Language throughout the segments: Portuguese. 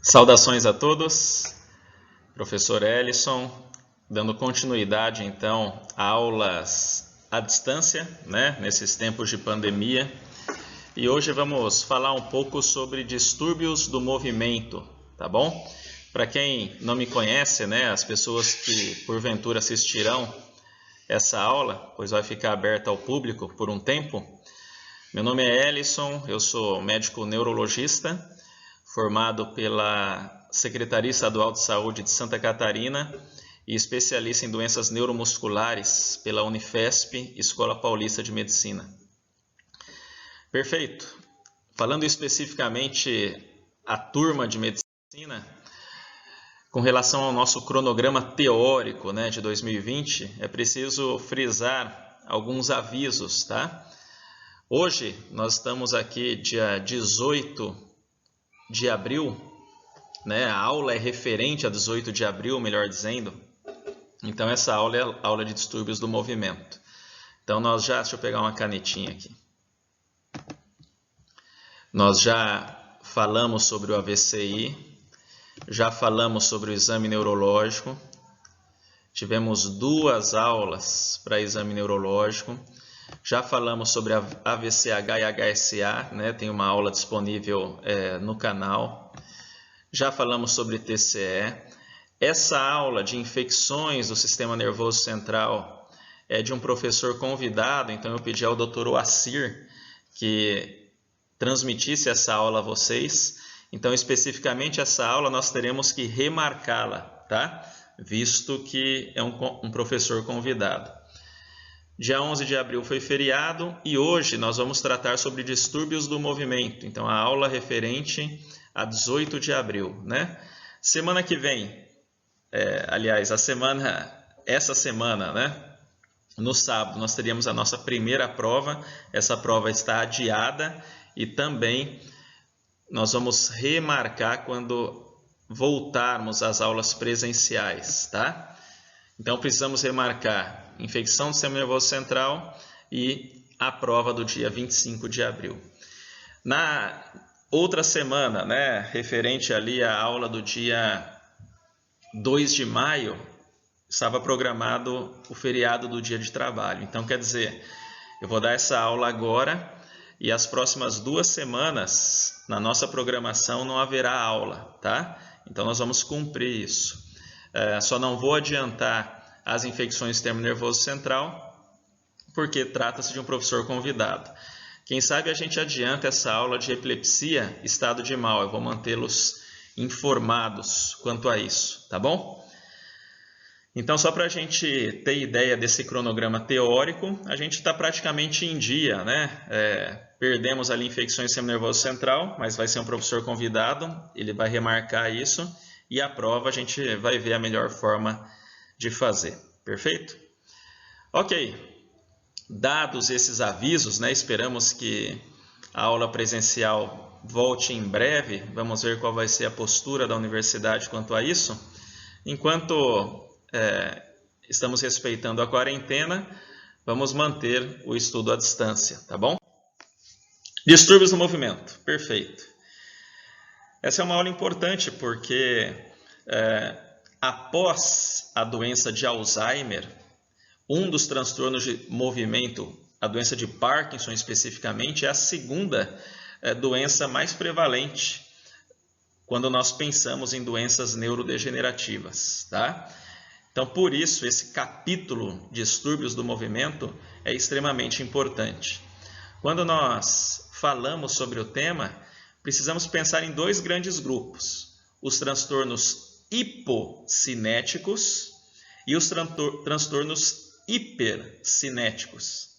Saudações a todos, professor Ellison, dando continuidade então a aulas à distância, nesses tempos de pandemia. E hoje vamos falar um pouco sobre distúrbios do movimento, tá bom? Para quem não me conhece, as pessoas que porventura assistirão essa aula, pois vai ficar aberta ao público por um tempo. Meu nome é Ellison, eu sou médico neurologista, formado pela Secretaria Estadual de Saúde de Santa Catarina e especialista em doenças neuromusculares pela Unifesp, Escola Paulista de Medicina. Perfeito. Falando especificamente a turma de medicina, com relação ao nosso cronograma teórico de 2020, é preciso frisar alguns avisos, tá? Hoje nós estamos aqui dia 18 de abril, a aula é referente a 18 de abril, melhor dizendo. Então essa aula é a aula de distúrbios do movimento. Então deixa eu pegar uma canetinha aqui. Nós já falamos sobre o AVCI, já falamos sobre o exame neurológico, tivemos 2 aulas para exame neurológico, já falamos sobre a AVCH e HSA, tem uma aula disponível no canal. Já falamos sobre TCE. Essa aula de infecções do sistema nervoso central é de um professor convidado, então eu pedi ao Dr. Oacir que transmitisse essa aula a vocês. Então, especificamente essa aula nós teremos que remarcá-la, tá? Visto que é um professor convidado. Dia 11 de abril foi feriado e hoje nós vamos tratar sobre distúrbios do movimento. Então, a aula referente a 18 de abril, Semana que vem, essa semana, no sábado, nós teríamos a nossa primeira prova. Essa prova está adiada e também nós vamos remarcar quando voltarmos às aulas presenciais, tá? Então, precisamos remarcar infecção do sistema nervoso central e a prova do dia 25 de abril. Na outra semana, referente ali à aula do dia 2 de maio, estava programado o feriado do dia de trabalho. Então, quer dizer, eu vou dar essa aula agora e as próximas 2 semanas, na nossa programação, não haverá aula, tá? Então, nós vamos cumprir isso. Só não vou adiantar as infecções do sistema nervoso central, porque trata-se de um professor convidado. Quem sabe a gente adianta essa aula de epilepsia, estado de mal. Eu vou mantê-los informados quanto a isso, tá bom? Então, só para a gente ter ideia desse cronograma teórico, a gente está praticamente em dia, perdemos ali infecções do sistema nervoso central, mas vai ser um professor convidado, ele vai remarcar isso. E a prova a gente vai ver a melhor forma de fazer. Perfeito? Ok. Dados esses avisos, esperamos que a aula presencial volte em breve. Vamos ver qual vai ser a postura da universidade quanto a isso. Enquanto estamos respeitando a quarentena, vamos manter o estudo à distância, tá bom? Distúrbios do movimento. Perfeito. Essa é uma aula importante porque após a doença de Alzheimer, um dos transtornos de movimento, a doença de Parkinson especificamente, é a segunda doença mais prevalente quando nós pensamos em doenças neurodegenerativas, tá? Então, por isso, esse capítulo distúrbios do movimento é extremamente importante. Quando nós falamos sobre o tema, precisamos pensar em 2 grandes grupos: os transtornos hipocinéticos e os transtornos hipercinéticos.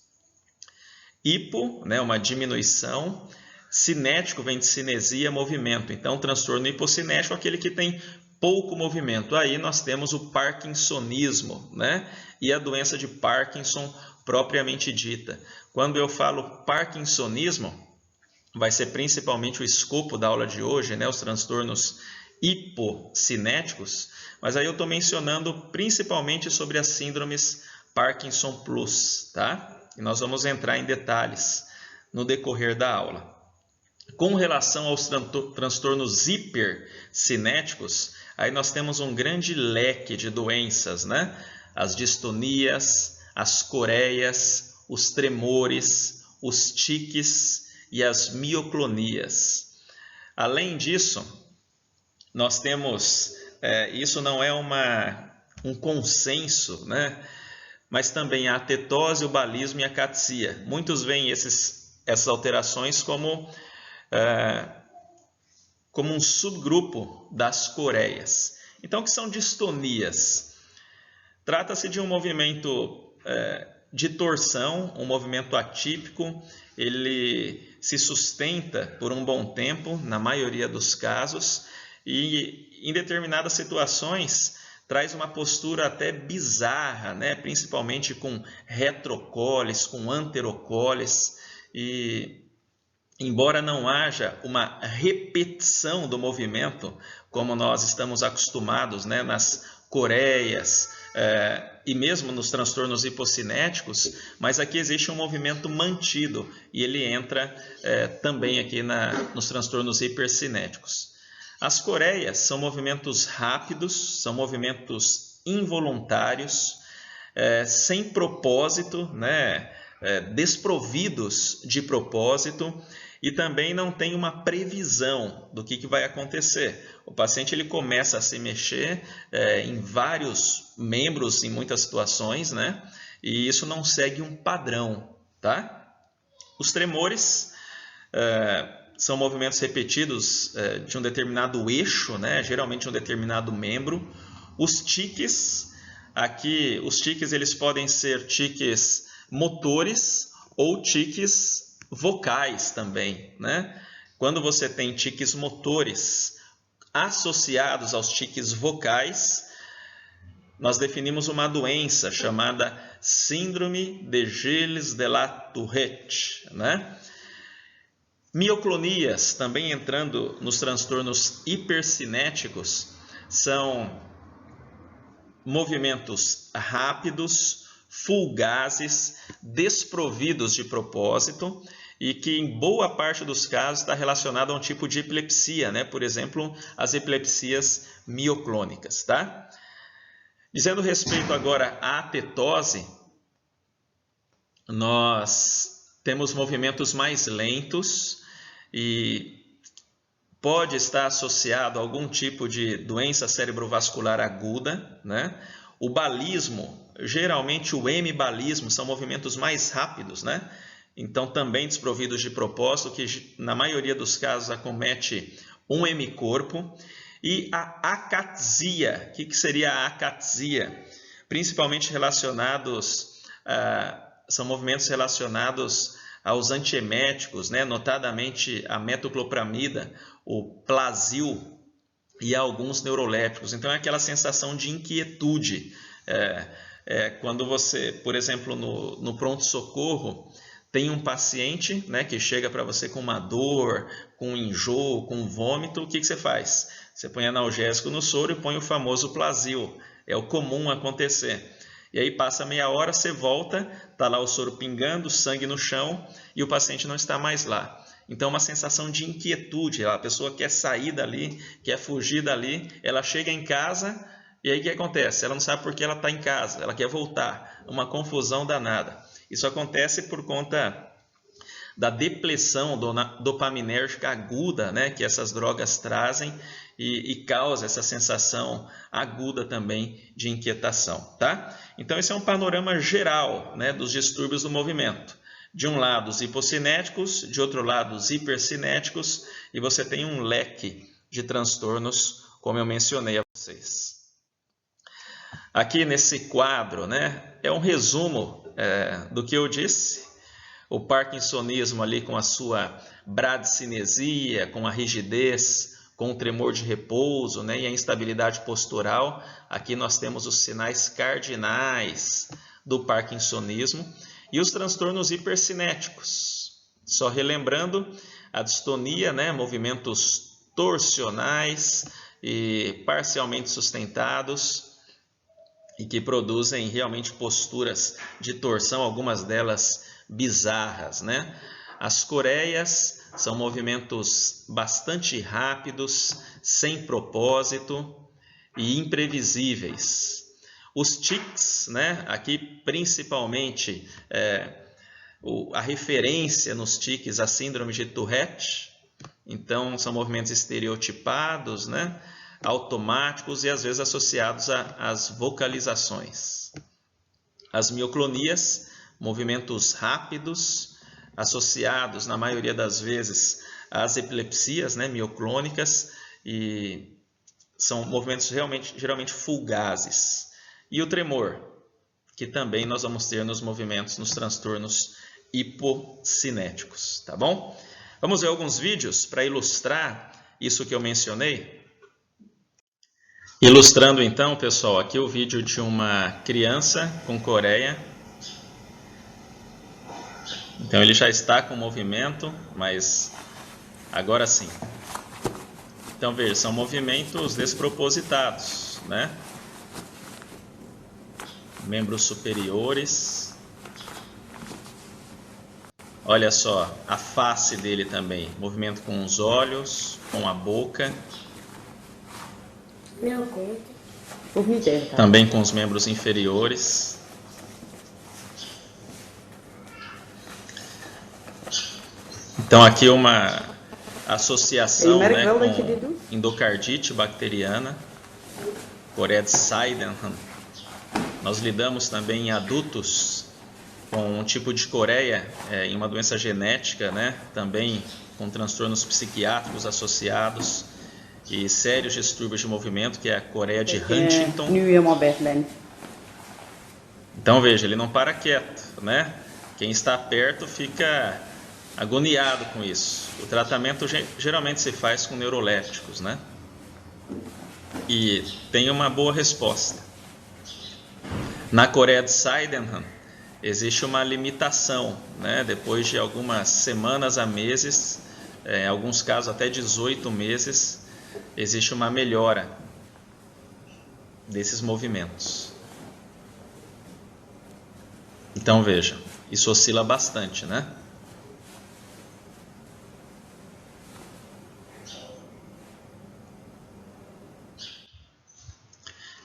Hipo, uma diminuição, cinético vem de cinesia, movimento. Então, o transtorno hipocinético é aquele que tem pouco movimento. Aí nós temos o parkinsonismo, e a doença de Parkinson propriamente dita. Quando eu falo parkinsonismo, vai ser principalmente o escopo da aula de hoje, os transtornos hipocinéticos, mas aí eu estou mencionando principalmente sobre as síndromes Parkinson Plus, tá? E nós vamos entrar em detalhes no decorrer da aula. Com relação aos transtornos hipercinéticos, aí nós temos um grande leque de doenças, né? As distonias, as coreias, os tremores, os tiques e as mioclonias. Além disso, nós temos, isso não é um consenso, né? Mas também a atetose, o balismo e a catia. Muitos veem essas alterações como um subgrupo das coreias. Então, o que são distonias? Trata-se de um movimento de torção, um movimento atípico. Ele se sustenta por um bom tempo, na maioria dos casos, e em determinadas situações traz uma postura até bizarra, né? Principalmente com retrocoles, com anterocoles, e embora não haja uma repetição do movimento, como nós estamos acostumados, né, nas coreias e mesmo nos transtornos hipocinéticos, mas aqui existe um movimento mantido e ele entra também aqui nos transtornos hipercinéticos. As coreias são movimentos rápidos, são movimentos involuntários, sem propósito, né, desprovidos de propósito, e também não tem uma previsão do que vai acontecer. O paciente ele começa a se mexer em vários membros em muitas situações, né? E isso não segue um padrão, tá? Os tremores são movimentos repetidos de um determinado eixo, né? Geralmente um determinado membro. Os tiques, aqui os tiques eles podem ser tiques motores ou tiques vocais também, né? Quando você tem tiques motores associados aos tiques vocais, nós definimos uma doença chamada síndrome de Gilles de la Tourette, né? Mioclonias, também entrando nos transtornos hipercinéticos, são movimentos rápidos, fulgazes, desprovidos de propósito e que em boa parte dos casos está relacionado a um tipo de epilepsia, né? Por exemplo, as epilepsias mioclônicas, tá? Dizendo respeito agora à atetose, nós temos movimentos mais lentos e pode estar associado a algum tipo de doença cerebrovascular aguda, né? O balismo, geralmente o hemibalismo, são movimentos mais rápidos, né? Então também desprovidos de propósito, que na maioria dos casos acomete um hemicorpo. E a acatzia, o que seria a acatzia? Principalmente relacionados, são movimentos relacionados aos antieméticos, né? Notadamente a metoclopramida, o Plasil e alguns neurolépticos. Então é aquela sensação de inquietude. Quando você, por exemplo, no pronto-socorro, tem um paciente, né, que chega para você com uma dor, com enjoo, com vômito, o que você faz? Você põe analgésico no soro e põe o famoso Plasil. É o comum acontecer. E aí passa meia hora, você volta, está lá o soro pingando, sangue no chão e o paciente não está mais lá. Então uma sensação de inquietude, a pessoa quer sair dali, quer fugir dali, ela chega em casa e aí o que acontece? Ela não sabe por que ela está em casa, ela quer voltar, uma confusão danada. Isso acontece por conta da depressão dopaminérgica aguda, né, que essas drogas trazem e causa essa sensação aguda também de inquietação, tá? Então esse é um panorama geral, né, dos distúrbios do movimento. De um lado os hipocinéticos, de outro lado os hipercinéticos, e você tem um leque de transtornos, como eu mencionei a vocês. Aqui nesse quadro, né, é um resumo do que eu disse. O parkinsonismo ali com a sua bradicinesia, com a rigidez, com o tremor de repouso, né, e a instabilidade postural. Aqui nós temos os sinais cardinais do parkinsonismo. E os transtornos hipercinéticos. Só relembrando, a distonia, né, movimentos torsionais e parcialmente sustentados e que produzem realmente posturas de torção, algumas delas bizarras, né? As coreias são movimentos bastante rápidos, sem propósito e imprevisíveis. Os tics, né? Aqui principalmente a referência nos tics à síndrome de Tourette. Então, são movimentos estereotipados, né? Automáticos e às vezes associados às vocalizações. As mioclonias, movimentos rápidos, associados na maioria das vezes às epilepsias, né? Mioclônicas, e são movimentos geralmente fugazes. E o tremor, que também nós vamos ter nos movimentos, nos transtornos hipocinéticos, tá bom? Vamos ver alguns vídeos para ilustrar isso que eu mencionei. Ilustrando então, pessoal, aqui o vídeo de uma criança com coreia. Então ele já está com movimento, mas agora sim. Então veja, são movimentos despropositados, né? Membros superiores. Olha só, a face dele também, movimento com os olhos, com a boca. Também com os membros inferiores. Então aqui uma associação, né, com endocardite bacteriana, Corea de Sydenham. Nós lidamos também em adultos com um tipo de coreia em uma doença genética, né? Também com transtornos psiquiátricos associados e sérios distúrbios de movimento, que é a coreia de Huntington. Então veja, ele não para quieto, né? Quem está perto fica agoniado com isso. O tratamento geralmente se faz com neurolépticos, né? E tem uma boa resposta. Na Coreia de Sydenham, existe uma limitação, né? Depois de algumas semanas a meses, em alguns casos até 18 meses, existe uma melhora desses movimentos. Então veja, isso oscila bastante, né?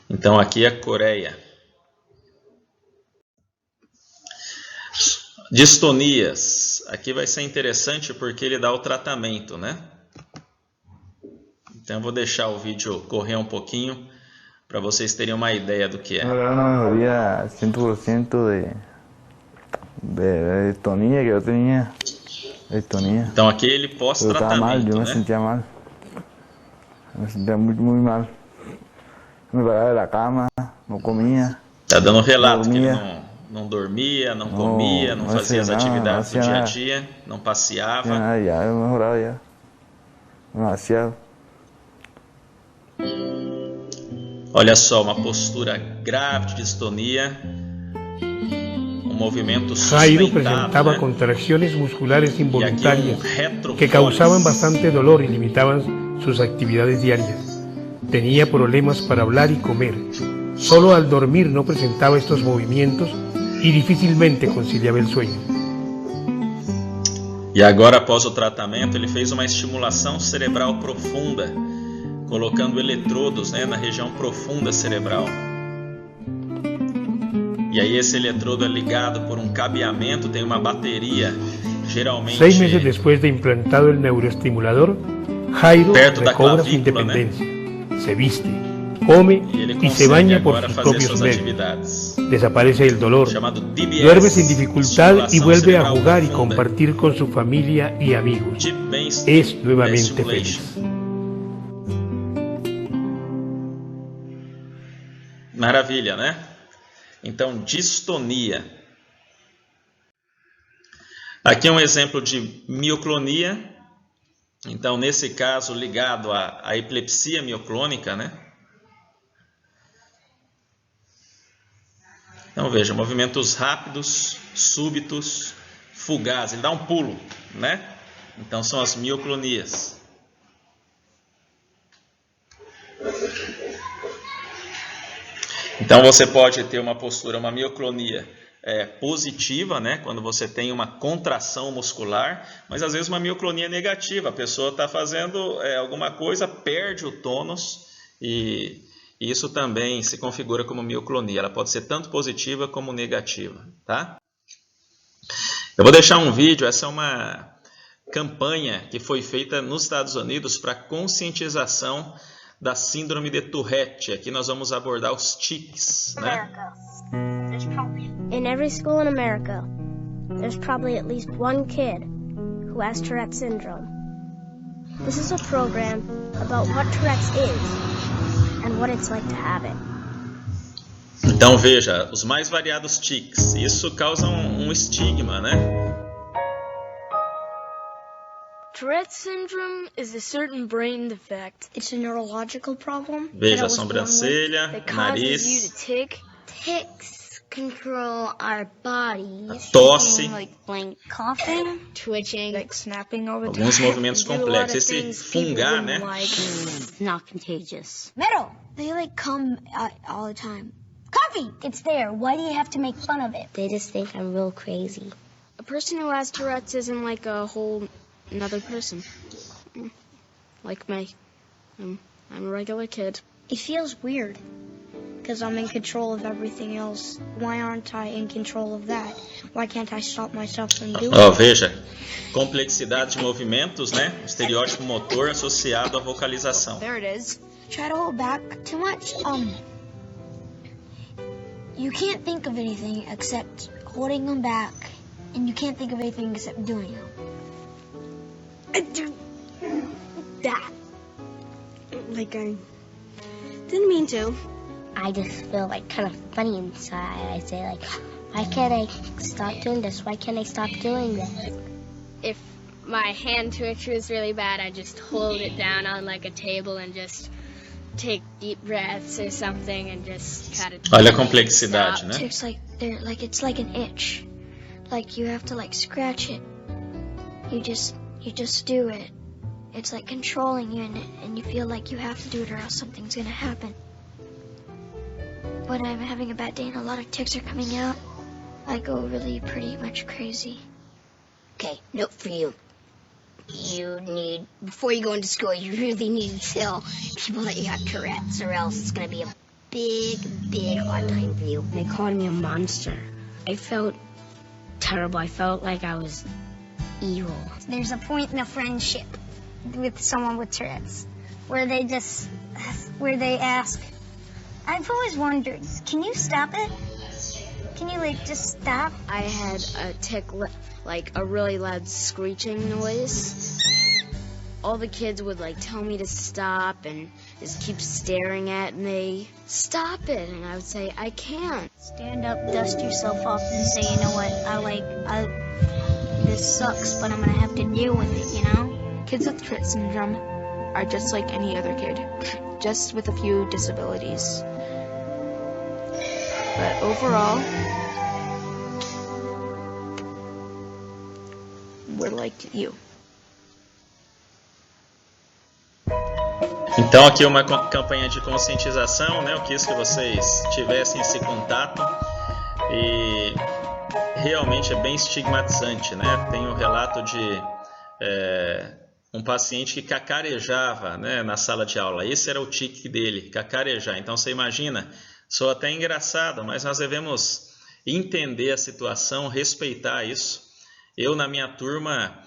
Então aqui é a Coreia. Distonias. Aqui vai ser interessante porque ele dá o tratamento, né? Então eu vou deixar o vídeo correr um pouquinho para vocês terem uma ideia do que é. Una mejoría 100% de distonía que yo tenía. Distonía. Então aqui ele Pero estaba mal, pós-tratamento, yo me né? sentía mal. Me sentía muy mal. Me paraba de la cama, no comía. Tá dando relato Não que ele dormia. não dormia, não comia, não fazia as atividades do dia a dia, não passeava. Ya he mejorado ya. Demasiado. Olha só, uma postura grave de distonia, um movimento Jairo sustentado, presentaba né? contracciones musculares E aqui involuntarias retrópolis. que causaban bastante dolor y limitaban sus actividades diarias. Tenía problemas para hablar y comer. Solo al dormir no presentaba estos movimientos y difícilmente conciliaba el sueño. E agora, após o tratamento, ele fez uma estimulação cerebral profunda, colocando eletrodos, né, na região profunda cerebral. E aí esse eletrodo é ligado por um cabeamento, tem uma bateria, geralmente 6 meses después de implantado el neuroestimulador, Jairo perto da recobra su clavícula, né? independencia, se viste, come E ele y se consegue baña por agora sus fazer propios suas medios. atividades. Desaparece el dolor, Chamado DBS, duerme sin dificultad y estimulação vuelve a cerebral jugar y profunda. compartir con su familia y amigos. Deep brain Es nuevamente stimulation. feliz. Maravilha, né? Então, distonia. Aqui é um exemplo de mioclonia. Então, nesse caso, ligado à epilepsia mioclônica, né? Então, veja, movimentos rápidos, súbitos, fugazes. Ele dá um pulo, né? Então, são as mioclonias. Então, você pode ter uma postura, uma mioclonia positiva, né? Quando você tem uma contração muscular, mas às vezes uma mioclonia negativa. A pessoa está fazendo alguma coisa, perde o tônus e isso também se configura como mioclonia. Ela pode ser tanto positiva como negativa, tá? Eu vou deixar um vídeo, essa é uma campanha que foi feita nos Estados Unidos para conscientização da síndrome de Tourette. Aqui nós vamos abordar os tics, né? In every school in America, there's probably at least one kid who has Tourette syndrome. This is a program about what Tourette's is and what it's like to have it. Então veja, os mais variados tics, isso causa um estigma, né? Tourette syndrome is a certain brain defect. It's a neurological problem. Veja a sobrancelha, That causes you nariz, to tick. Ticks control our bodies. tosse, Like coughing, twitching, Like snapping over the alguns movimentos do a lot complexos. of Esse things people fungar, wouldn't né? like. It's not contagious. Metal. They like come all the time. Coffee. It's there. Why do you have to make fun of it? They just think I'm real crazy. A person who has Tourette's isn't like a whole another person. Like me. I'm a regular kid. It feels weird because I'm in control of everything else. Why aren't I in control of that? Why can't I stop myself from doing Ó, it? veja, complexidade de movimentos, né? Estereótipo motor associado à vocalização. There it is. Try to hold back too much. You can't think of anything except holding them back, and you can't think of anything except doing them. I do that. Like I didn't mean to. I just feel like kind of funny inside. I say like, why can't I stop doing this? Why can't I stop doing this? If my hand twitch was really bad, I just hold it down on like a table and just take deep breaths or something and just try to Olha a complexidade, stop. né? It's like they're like it's like an itch. Like you have to like scratch it. You just do it. It's like controlling you and you feel like you have to do it or else something's gonna happen. When I'm having a bad day and a lot of ticks are coming out, I go really pretty much crazy. Okay, note for you. You need, before you go into school, you really need to tell people that you got Tourette's or else it's going to be a big, big hard time for you. They called me a monster. I felt terrible. I felt like I was evil. There's a point in a friendship with someone with Tourette's where they ask, I've always wondered, can you stop it? Can you like just stop? I had a tick, like a really loud screeching noise. All the kids would like tell me to stop and just keep staring at me. Stop it! And I would say, I can't. Stand up, dust yourself off, and say, you know what? This sucks, but I'm gonna have to deal with it. You know? Kids with Tourette syndrome are just like any other kid, just with a few disabilities. But overall, we're like you. Então aqui uma campanha de conscientização, né? Eu quis que vocês tivessem esse contato e realmente é bem estigmatizante, né? Tem um relato de um paciente que cacarejava, né, na sala de aula. Esse era o tique dele, cacarejar. Então você imagina, sou até engraçado, mas nós devemos entender a situação, respeitar isso. Eu na minha turma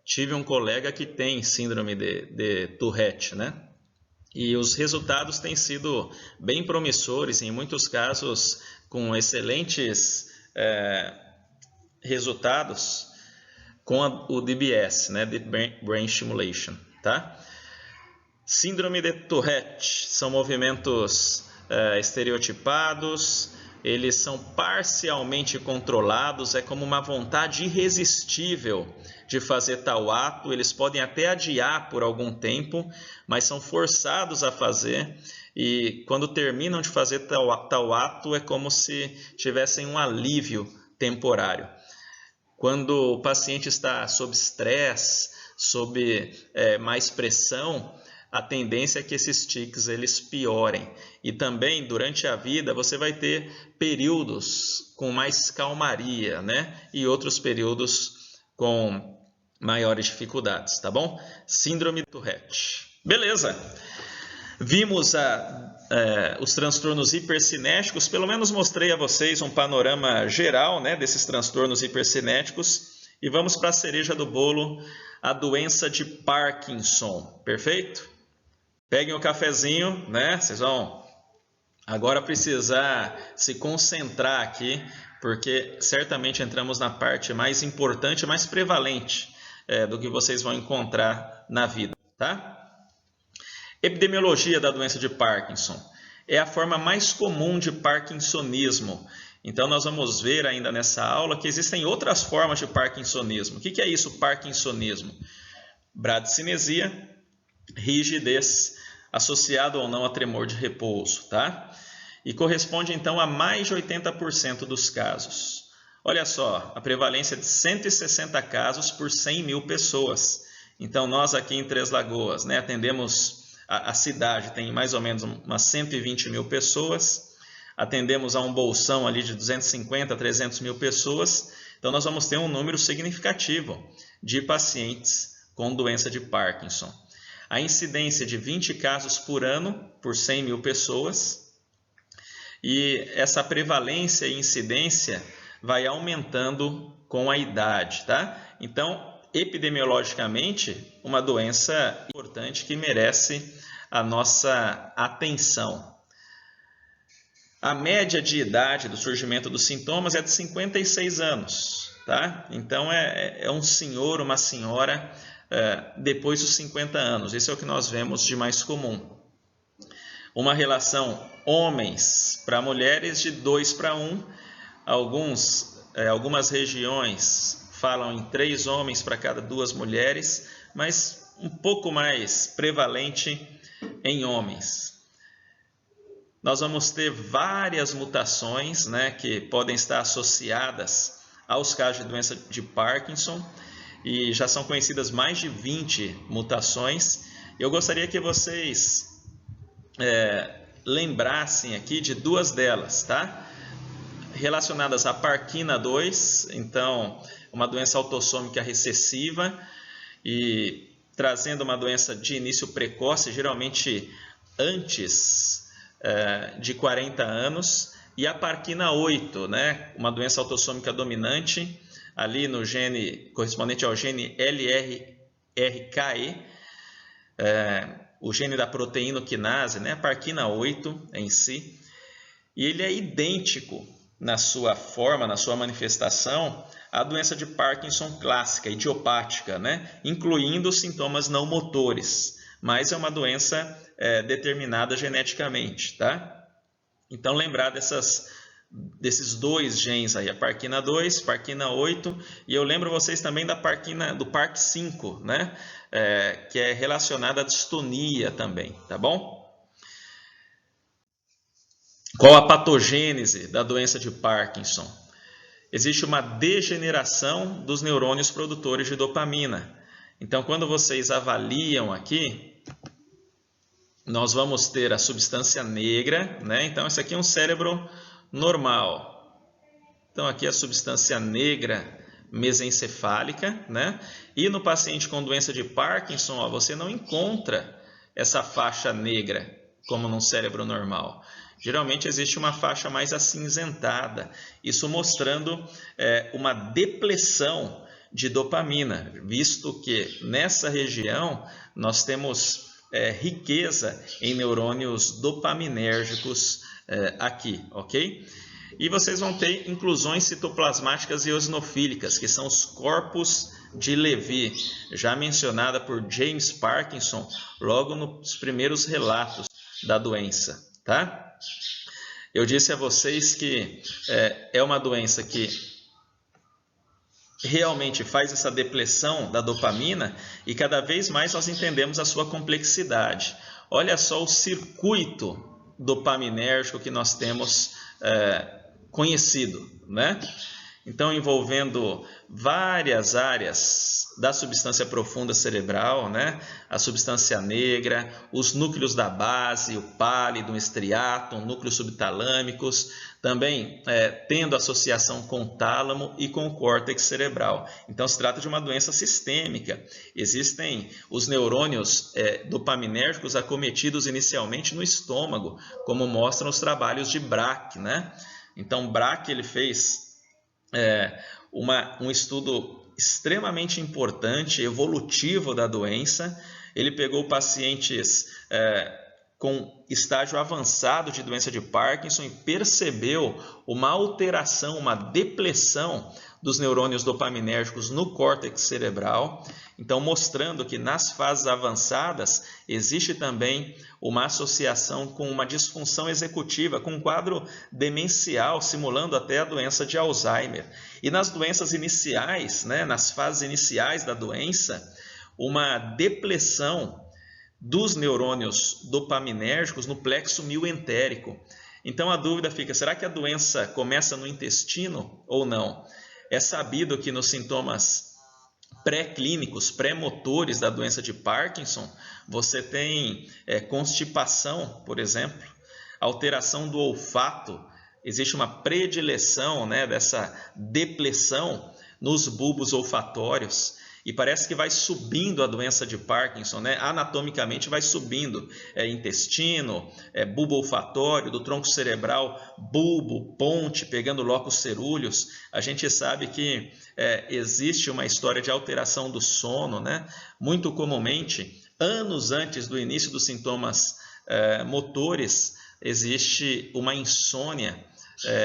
tive um colega que tem síndrome de Tourette, né? E os resultados têm sido bem promissores, em muitos casos com excelentes resultados com o DBS, né? Deep Brain Stimulation, tá? Síndrome de Tourette são movimentos estereotipados, eles são parcialmente controlados, é como uma vontade irresistível de fazer tal ato, eles podem até adiar por algum tempo, mas são forçados a fazer e quando terminam de fazer tal ato é como se tivessem um alívio temporário. Quando o paciente está sob estresse, sob mais pressão, a tendência é que esses tiques eles piorem. E também, durante a vida, você vai ter períodos com mais calmaria, né? E outros períodos com maiores dificuldades, tá bom? Síndrome do Tourette. Beleza! Vimos os transtornos hipercinéticos, pelo menos mostrei a vocês um panorama geral, né, desses transtornos hipercinéticos. E vamos para a cereja do bolo, a doença de Parkinson, perfeito? Peguem o cafezinho, né? Vocês vão agora precisar se concentrar aqui, porque certamente entramos na parte mais importante, mais prevalente do que vocês vão encontrar na vida, tá? Epidemiologia da doença de Parkinson. É a forma mais comum de parkinsonismo. Então, nós vamos ver ainda nessa aula que existem outras formas de parkinsonismo. O que é isso, parkinsonismo? Bradicinesia, rigidez, associado ou não a tremor de repouso, tá? E corresponde, então, a mais de 80% dos casos. Olha só, a prevalência de 160 casos por 100 mil pessoas. Então, nós aqui em Três Lagoas, né, atendemos... A cidade tem mais ou menos umas 120 mil pessoas, atendemos a um bolsão ali de 250 a 300 mil pessoas, então nós vamos ter um número significativo de pacientes com doença de Parkinson. A incidência de 20 casos por ano por 100 mil pessoas, e essa prevalência e incidência vai aumentando com a idade, tá? Então, epidemiologicamente, uma doença importante que merece a nossa atenção. A média de idade do surgimento dos sintomas é de 56 anos, tá? Então, é um senhor, uma senhora depois dos 50 anos. Isso é o que nós vemos de mais comum. Uma relação homens para mulheres de 2:1. Algumas regiões falam em 3 homens para cada 2 mulheres, mas um pouco mais prevalente em homens. Nós vamos ter várias mutações, né, que podem estar associadas aos casos de doença de Parkinson, e já são conhecidas mais de 20 mutações. Eu gostaria que vocês lembrassem aqui de 2 delas, tá? Relacionadas à Parkina 2, então uma doença autossômica recessiva e trazendo uma doença de início precoce, geralmente antes de 40 anos, e a Parkina 8, né, uma doença autossômica dominante, ali no gene correspondente ao gene LRRKE, o gene da proteinoquinase, né, a Parkina 8 em si, e ele é idêntico na sua forma, na sua manifestação, a doença de Parkinson clássica, idiopática, né? Incluindo os sintomas não motores, mas é uma doença determinada geneticamente, tá? Então, lembrar desses 2 genes aí, a Parkina 2, Parkina 8, e eu lembro vocês também do PARK5, né? Que é relacionada à distonia também, tá bom? Qual a patogênese da doença de Parkinson? Existe uma degeneração dos neurônios produtores de dopamina. Então, quando vocês avaliam aqui, nós vamos ter a substância negra, né? Então, esse aqui é um cérebro normal. Então, aqui a substância negra mesencefálica, né? E no paciente com doença de Parkinson, você não encontra essa faixa negra como num cérebro normal. Geralmente existe uma faixa mais acinzentada, isso mostrando uma depleção de dopamina, visto que nessa região nós temos riqueza em neurônios dopaminérgicos aqui, ok? E vocês vão ter inclusões citoplasmáticas eosinofílicas, que são os corpos de Levy, já mencionada por James Parkinson logo nos primeiros relatos da doença, tá? Eu disse a vocês que é uma doença que realmente faz essa depleção da dopamina e cada vez mais nós entendemos a sua complexidade. Olha só o circuito dopaminérgico que nós temos conhecido, né? então envolvendo várias áreas da substância profunda cerebral, né? A substância negra, os núcleos da base, o pálido, o estriatum, núcleos subtalâmicos, também tendo associação com o tálamo e com o córtex cerebral. Então se trata de uma doença sistêmica. Existem os neurônios dopaminérgicos acometidos inicialmente no estômago, como mostram os trabalhos de Braque, né? Então Braque ele fez um estudo extremamente importante, evolutivo da doença. Ele pegou pacientes com estágio avançado de doença de Parkinson e percebeu uma alteração, uma depressão dos neurônios dopaminérgicos no córtex cerebral. Então, mostrando que nas fases avançadas existe também uma associação com uma disfunção executiva, com um quadro demencial, simulando até a doença de Alzheimer. E nas doenças iniciais, né, nas fases iniciais da doença, uma depressão dos neurônios dopaminérgicos no plexo mioentérico. Então a dúvida fica, será que a doença começa no intestino ou não? É sabido que nos sintomas pré-clínicos, pré-motores da doença de Parkinson, você tem constipação, por exemplo, alteração do olfato, existe uma predileção, né, dessa depressão nos bulbos olfatórios. E parece que vai subindo a doença de Parkinson, né? Anatomicamente vai subindo. Intestino, bulbo olfatório, do tronco cerebral, bulbo, ponte, pegando locus cerúleus. A gente sabe que existe uma história de alteração do sono, né? Muito comumente, anos antes do início dos sintomas motores, existe uma insônia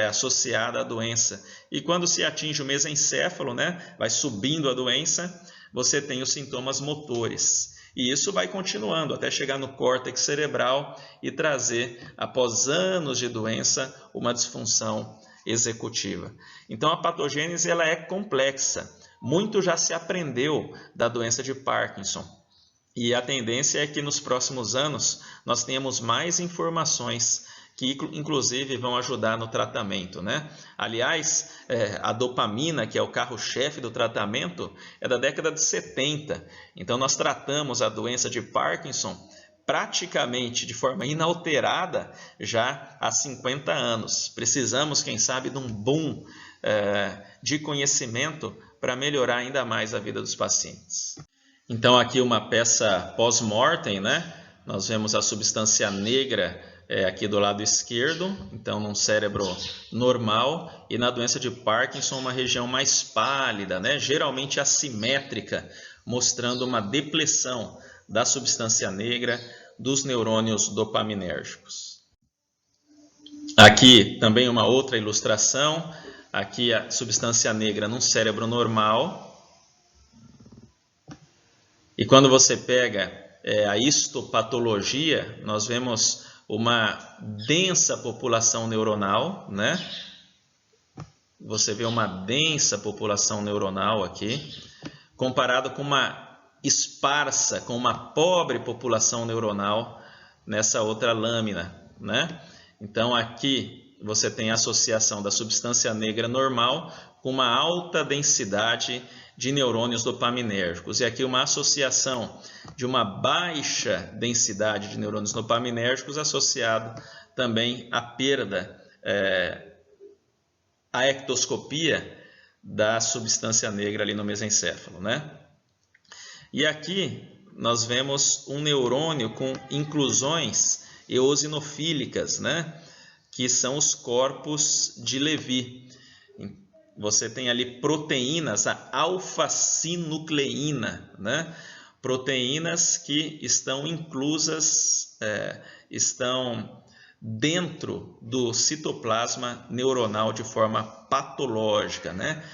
associada à doença. E quando se atinge o mesencéfalo, né, vai subindo a doença, você tem os sintomas motores. E isso vai continuando até chegar no córtex cerebral e trazer, após anos de doença, uma disfunção executiva. Então a patogênese ela é complexa. Muito já se aprendeu da doença de Parkinson. E a tendência é que nos próximos anos nós tenhamos mais informações que inclusive vão ajudar no tratamento, né? Aliás, a dopamina, que é o carro-chefe do tratamento, é da década de 70. Então nós tratamos a doença de Parkinson praticamente de forma inalterada já há 50 anos. Precisamos, quem sabe, de um boom de conhecimento para melhorar ainda mais a vida dos pacientes. Então aqui uma peça pós-mortem, né? Nós vemos a substância negra aqui do lado esquerdo, então num cérebro normal, e na doença de Parkinson uma região mais pálida, né? Geralmente assimétrica, mostrando uma depressão da substância negra dos neurônios dopaminérgicos. Aqui também uma outra ilustração, aqui a substância negra num cérebro normal. E quando você pega a histopatologia, nós vemos uma densa população neuronal, né? Você vê uma densa população neuronal aqui, comparado com uma esparsa, com uma pobre população neuronal nessa outra lâmina, né? Então aqui você tem a associação da substância negra normal com uma alta densidade de neurônios dopaminérgicos. E aqui uma associação de uma baixa densidade de neurônios dopaminérgicos associado também à perda, à ectoscopia da substância negra ali no mesencéfalo, né? E aqui nós vemos um neurônio com inclusões eosinofílicas, né? Que são os corpos de Levy. Você tem ali proteínas, a alfa-sinucleína, né? Proteínas que estão inclusas, estão dentro do citoplasma neuronal de forma patológica, né?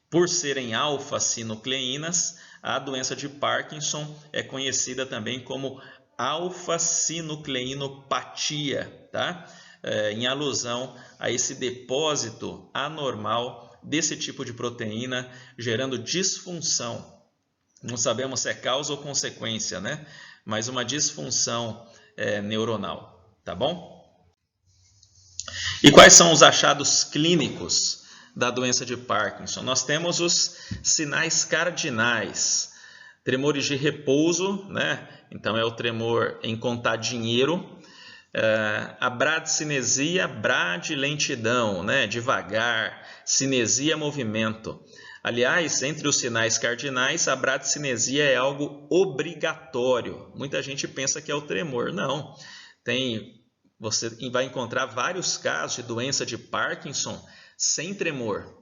Por serem alfa-sinucleínas, a doença de Parkinson é conhecida também como alfa-sinucleinopatia, tá? Em alusão a esse depósito anormal desse tipo de proteína, gerando disfunção. Não sabemos se é causa ou consequência, né? Mas uma disfunção neuronal, tá bom? E quais são os achados clínicos da doença de Parkinson? Nós temos os sinais cardinais. Tremores de repouso, né? Então é o tremor em contar dinheiro. A bradicinesia, lentidão, né? Devagar, cinesia, movimento. Aliás, entre os sinais cardinais, a bradicinesia é algo obrigatório. Muita gente pensa que é o tremor. Não. Você vai encontrar vários casos de doença de Parkinson sem tremor.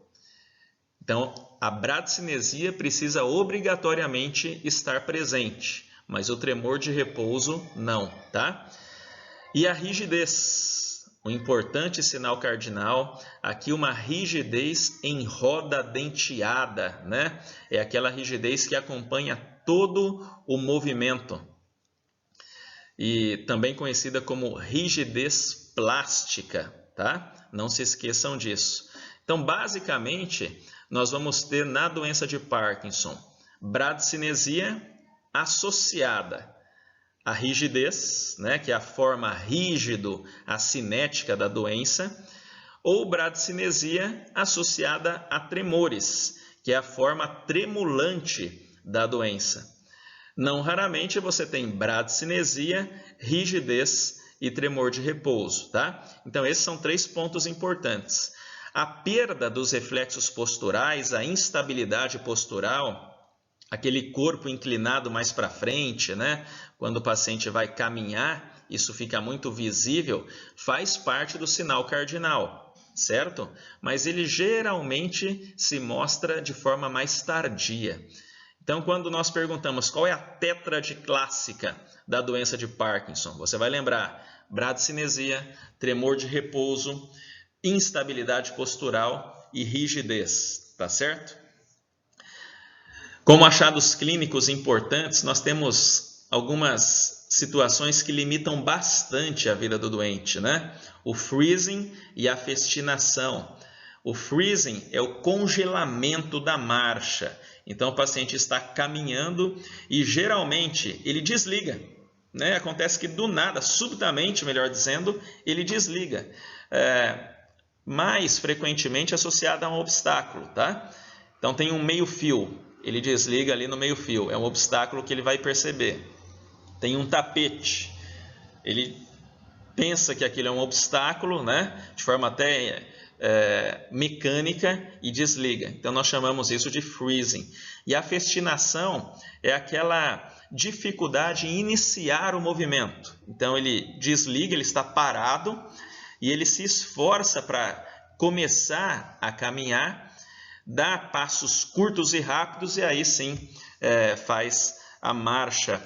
Então, a bradicinesia precisa obrigatoriamente estar presente, mas o tremor de repouso não, tá? E a rigidez, um importante sinal cardinal, aqui uma rigidez em roda denteada, né? É aquela rigidez que acompanha todo o movimento. E também conhecida como rigidez plástica, tá? Não se esqueçam disso. Então, basicamente, nós vamos ter na doença de Parkinson bradicinesia associada à rigidez, né, que é a forma rígido, a cinética da doença, ou bradicinesia associada a tremores, que é a forma tremulante da doença. Não raramente você tem bradicinesia, rigidez e tremor de repouso, tá? Então, esses são 3 pontos importantes. A perda dos reflexos posturais, a instabilidade postural, aquele corpo inclinado mais para frente, né? Quando o paciente vai caminhar, isso fica muito visível, faz parte do sinal cardinal, certo? Mas ele geralmente se mostra de forma mais tardia. Então, quando nós perguntamos qual é a tétrade clássica da doença de Parkinson, você vai lembrar bradicinesia, tremor de repouso, instabilidade postural e rigidez, tá certo? Como achados clínicos importantes, nós temos algumas situações que limitam bastante a vida do doente, né? O freezing e a festinação. O freezing é o congelamento da marcha. Então, o paciente está caminhando e geralmente ele desliga, né? Acontece que do nada, subitamente, melhor dizendo, ele desliga. Mais frequentemente associado a um obstáculo, tá? Então tem um meio-fio, ele desliga ali no meio-fio, é um obstáculo que ele vai perceber. Tem um tapete, ele pensa que aquilo é um obstáculo, né? De forma até mecânica e desliga. Então nós chamamos isso de freezing. E a festinação é aquela dificuldade em iniciar o movimento. Então ele desliga, ele está parado, e ele se esforça para começar a caminhar, dá passos curtos e rápidos e aí sim faz a marcha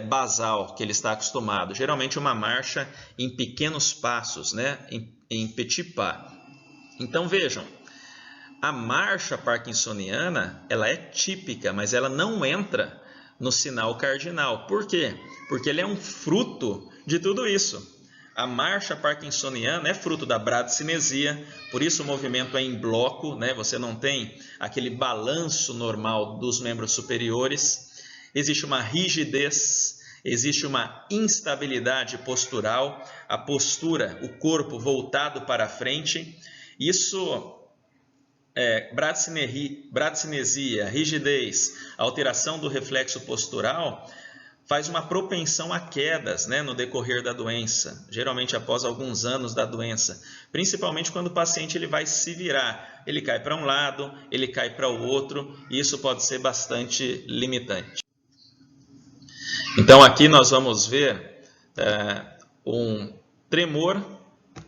basal que ele está acostumado. Geralmente uma marcha em pequenos passos, né? em petit pas. Então vejam, a marcha parkinsoniana ela é típica, mas ela não entra no sinal cardinal. Por quê? Porque ele é um fruto de tudo isso. A marcha parkinsoniana é fruto da bradicinesia, por isso o movimento é em bloco, né? Você não tem aquele balanço normal dos membros superiores. Existe uma rigidez, existe uma instabilidade postural, a postura, o corpo voltado para frente. Isso bradicinesia, rigidez, alteração do reflexo postural, faz uma propensão a quedas, né, no decorrer da doença, geralmente após alguns anos da doença, principalmente quando o paciente ele vai se virar, ele cai para um lado, ele cai para o outro, e isso pode ser bastante limitante. Então aqui nós vamos ver um tremor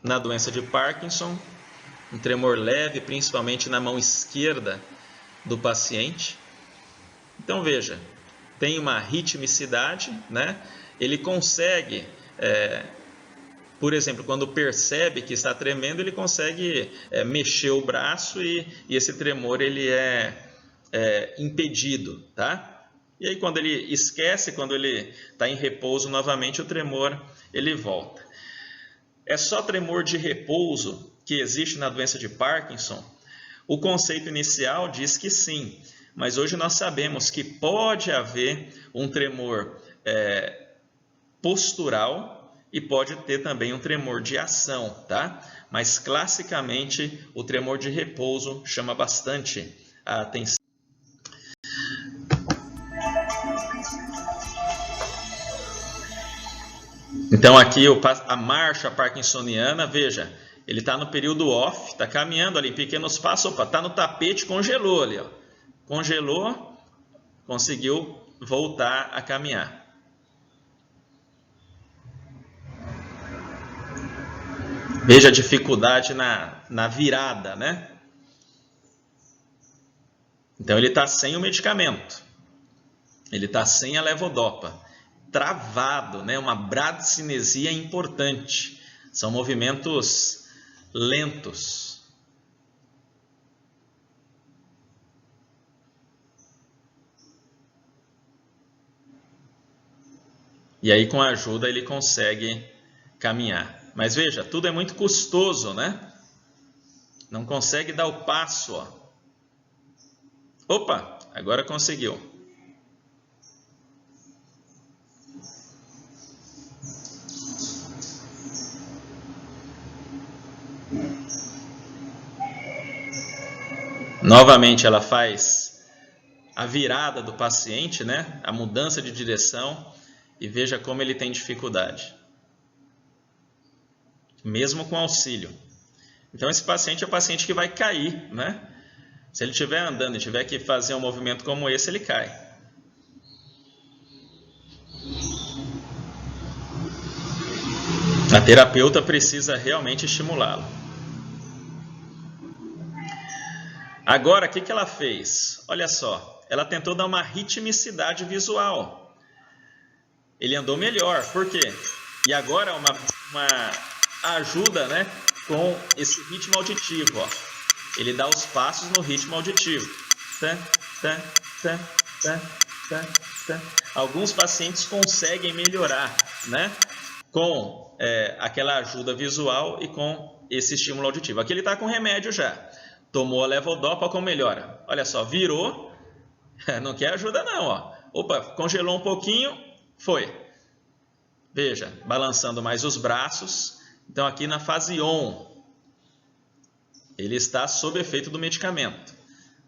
na doença de Parkinson, um tremor leve, principalmente na mão esquerda do paciente. Então veja, tem uma ritmicidade, né? Ele consegue, por exemplo, quando percebe que está tremendo, ele consegue mexer o braço e esse tremor ele é impedido, tá? E aí quando ele esquece, quando ele está em repouso novamente, o tremor ele volta. É só tremor de repouso que existe na doença de Parkinson? O conceito inicial diz que sim. Mas hoje nós sabemos que pode haver um tremor postural e pode ter também um tremor de ação, tá? Mas classicamente o tremor de repouso chama bastante a atenção. Então aqui a marcha parkinsoniana, veja, ele está no período off, está caminhando ali em pequenos passos, opa, está no tapete, congelou ali, ó. Congelou, conseguiu voltar a caminhar. Veja a dificuldade na virada, né? Então ele está sem o medicamento, ele está sem a levodopa, travado, né? Uma bradicinesia importante, são movimentos lentos. E aí com a ajuda ele consegue caminhar. Mas veja, tudo é muito custoso, né? Não consegue dar o passo, ó. Opa, agora conseguiu. Novamente ela faz a virada do paciente, né? A mudança de direção, e veja como ele tem dificuldade. Mesmo com auxílio. Então esse paciente é o paciente que vai cair, né? Se ele estiver andando e tiver que fazer um movimento como esse, ele cai. A terapeuta precisa realmente estimulá-lo. Agora, o que ela fez? Olha só, ela tentou dar uma ritmicidade visual. Ele andou melhor, por quê? E agora uma ajuda, né, com esse ritmo auditivo, ó. Ele dá os passos no ritmo auditivo. Alguns pacientes conseguem melhorar, né, com aquela ajuda visual e com esse estímulo auditivo. Aqui ele está com remédio já. Tomou a levodopa, como melhora? Olha só, virou, não quer ajuda não, ó. Opa, congelou um pouquinho, foi. Veja, balançando mais os braços. Então aqui na fase on, ele está sob efeito do medicamento.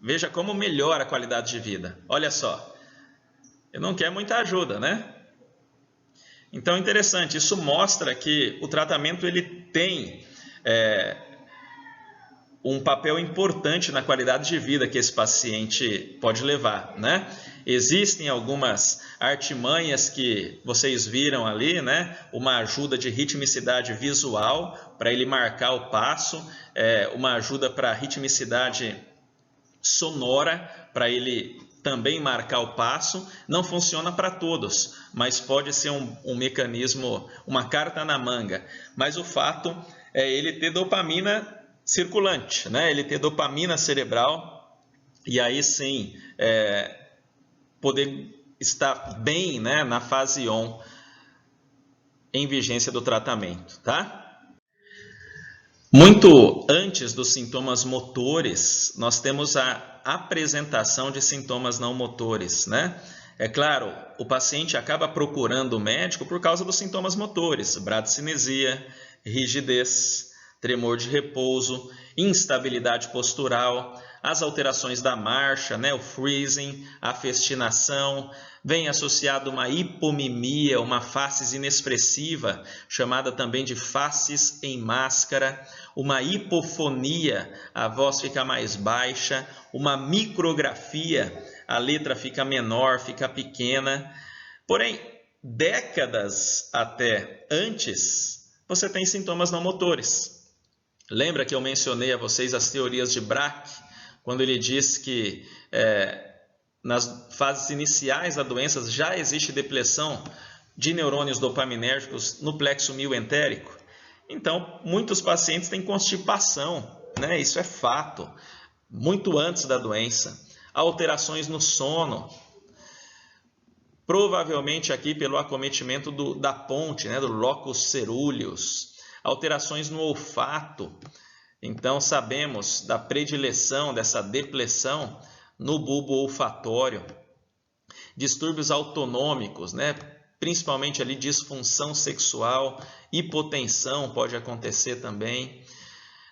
Veja como melhora a qualidade de vida. Olha só, ele não quer muita ajuda, né? Então interessante, isso mostra que o tratamento ele tem um papel importante na qualidade de vida que esse paciente pode levar, né? Existem algumas artimanhas que vocês viram ali, né? Uma ajuda de ritmicidade visual para ele marcar o passo, uma ajuda para ritmicidade sonora para ele também marcar o passo. Não funciona para todos, mas pode ser um mecanismo, uma carta na manga. Mas o fato é ele ter dopamina circulante, né? Ele ter dopamina cerebral e aí sim poder estar bem, né, na fase on em vigência do tratamento, tá? Muito antes dos sintomas motores, nós temos a apresentação de sintomas não motores, né? É claro, o paciente acaba procurando o médico por causa dos sintomas motores, bradicinesia, rigidez, tremor de repouso, instabilidade postural, as alterações da marcha, né, o freezing, a festinação, vem associado uma hipomimia, uma facies inexpressiva, chamada também de facies em máscara, uma hipofonia, a voz fica mais baixa, uma micrografia, a letra fica menor, fica pequena. Porém, décadas até antes, você tem sintomas não motores. Lembra que eu mencionei a vocês as teorias de Braque, quando ele diz que nas fases iniciais da doença já existe depressão de neurônios dopaminérgicos no plexo mioentérico? Então, muitos pacientes têm constipação, né? Isso é fato, muito antes da doença. Alterações no sono, provavelmente aqui pelo acometimento da ponte, né? Do locus cerúleus. Alterações no olfato, então sabemos da predileção dessa depressão no bulbo olfatório. Distúrbios autonômicos, né? principalmente ali disfunção sexual, hipotensão pode acontecer também,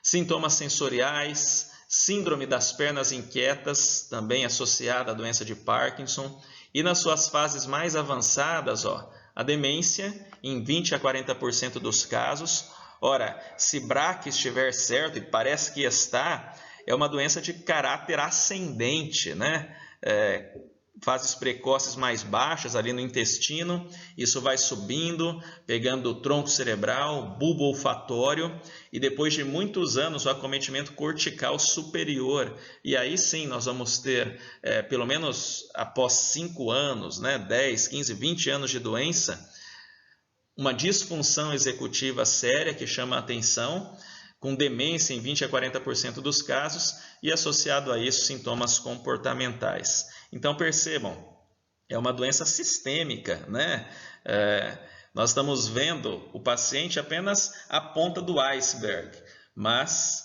sintomas sensoriais, síndrome das pernas inquietas, também associada à doença de Parkinson, e nas suas fases mais avançadas, a demência em 20 a 40% dos casos. Ora, se Braque estiver certo, e parece que está, é uma doença de caráter ascendente, né? Fases precoces mais baixas ali no intestino, isso vai subindo, pegando o tronco cerebral, bulbo olfatório, e depois de muitos anos o acometimento cortical superior. E aí sim nós vamos ter, pelo menos após 5 anos, né, 10, 15, 20 anos de doença, uma disfunção executiva séria que chama a atenção, com demência em 20 a 40% dos casos e associado a isso sintomas comportamentais. Então percebam, é uma doença sistêmica, né? Nós estamos vendo o paciente apenas a ponta do iceberg, mas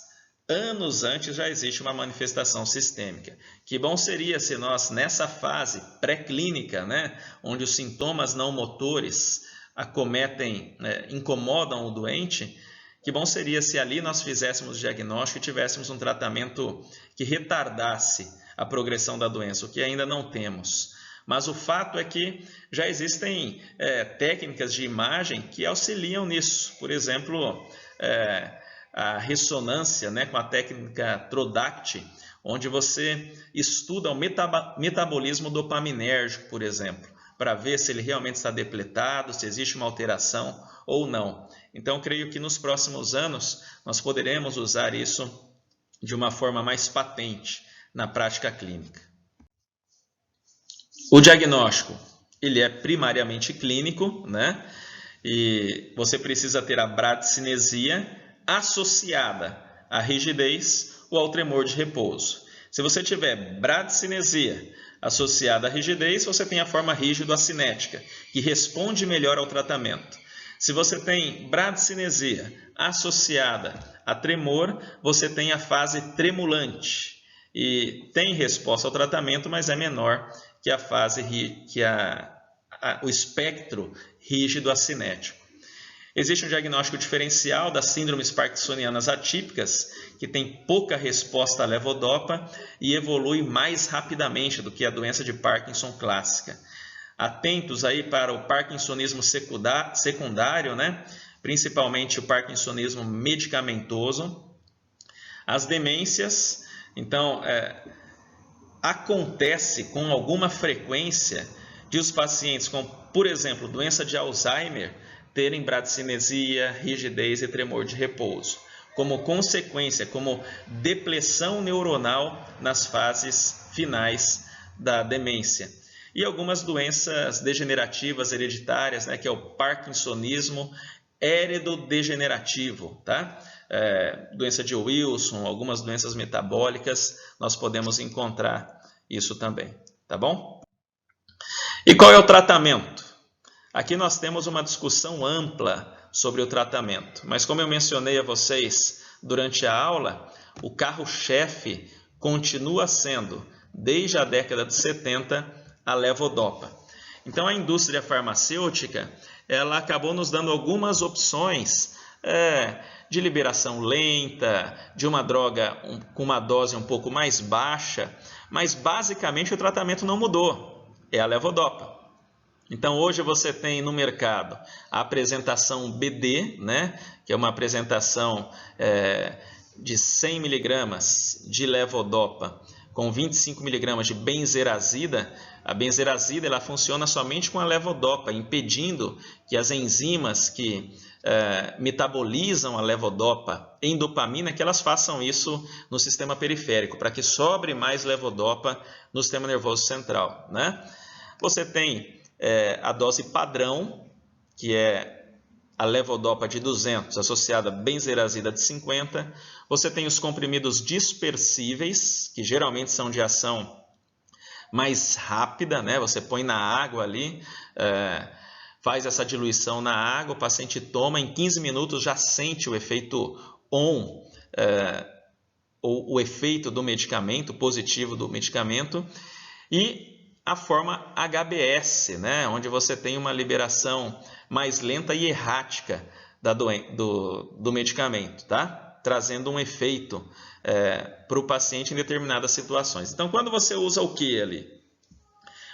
anos antes já existe uma manifestação sistêmica. Que bom seria se nós, nessa fase pré-clínica, né, onde os sintomas não motores acometem, incomodam o doente, que bom seria se ali nós fizéssemos o diagnóstico e tivéssemos um tratamento que retardasse a progressão da doença, o que ainda não temos. Mas o fato é que já existem técnicas de imagem que auxiliam nisso. Por exemplo, a ressonância, né, com a técnica Trodact, onde você estuda o metabolismo dopaminérgico, por exemplo, para ver se ele realmente está depletado, se existe uma alteração ou não. Então, creio que nos próximos anos nós poderemos usar isso de uma forma mais patente na prática clínica. O diagnóstico, ele é primariamente clínico, né? E você precisa ter a bradicinesia associada à rigidez ou ao tremor de repouso. Se você tiver bradicinesia associada à rigidez, você tem a forma rígido-acinética, que responde melhor ao tratamento. Se você tem bradicinesia associada a tremor, você tem a fase tremulante e tem resposta ao tratamento, mas é menor que a fase o espectro rígido-acinético. Existe um diagnóstico diferencial das síndromes parkinsonianas atípicas, que tem pouca resposta à levodopa e evolui mais rapidamente do que a doença de Parkinson clássica. Atentos aí para o parkinsonismo secundário, né? Principalmente o parkinsonismo medicamentoso. As demências, então, acontece com alguma frequência de os pacientes com, por exemplo, doença de Alzheimer, terem bradicinesia, rigidez e tremor de repouso, como consequência, como depressão neuronal nas fases finais da demência. E algumas doenças degenerativas hereditárias, né, que é o parkinsonismo heredodegenerativo, tá? Doença de Wilson, algumas doenças metabólicas, nós podemos encontrar isso também, tá bom? E qual é o tratamento? Aqui nós temos uma discussão ampla sobre o tratamento, mas como eu mencionei a vocês durante a aula, o carro-chefe continua sendo, desde a década de 70, a levodopa. Então a indústria farmacêutica, ela acabou nos dando algumas opções de liberação lenta, de uma droga com uma dose um pouco mais baixa, mas basicamente o tratamento não mudou, é a levodopa. Então, hoje você tem no mercado a apresentação BD, né, que é uma apresentação de 100 mg de levodopa com 25 mg de benzerazida. A benzerazida ela funciona somente com a levodopa, impedindo que as enzimas que metabolizam a levodopa em dopamina, que elas façam isso no sistema periférico, para que sobre mais levodopa no sistema nervoso central, né? Você tem a dose padrão, que é a levodopa de 200 associada a benzerazida de 50. Você tem os comprimidos dispersíveis, que geralmente são de ação mais rápida, né? Você põe na água ali, faz essa diluição na água, o paciente toma, em 15 minutos já sente o efeito ou o efeito do medicamento, positivo do medicamento. E a forma HBS, né? Onde você tem uma liberação mais lenta e errática do medicamento, tá? Trazendo um efeito para o paciente em determinadas situações. Então, quando você usa o que ali?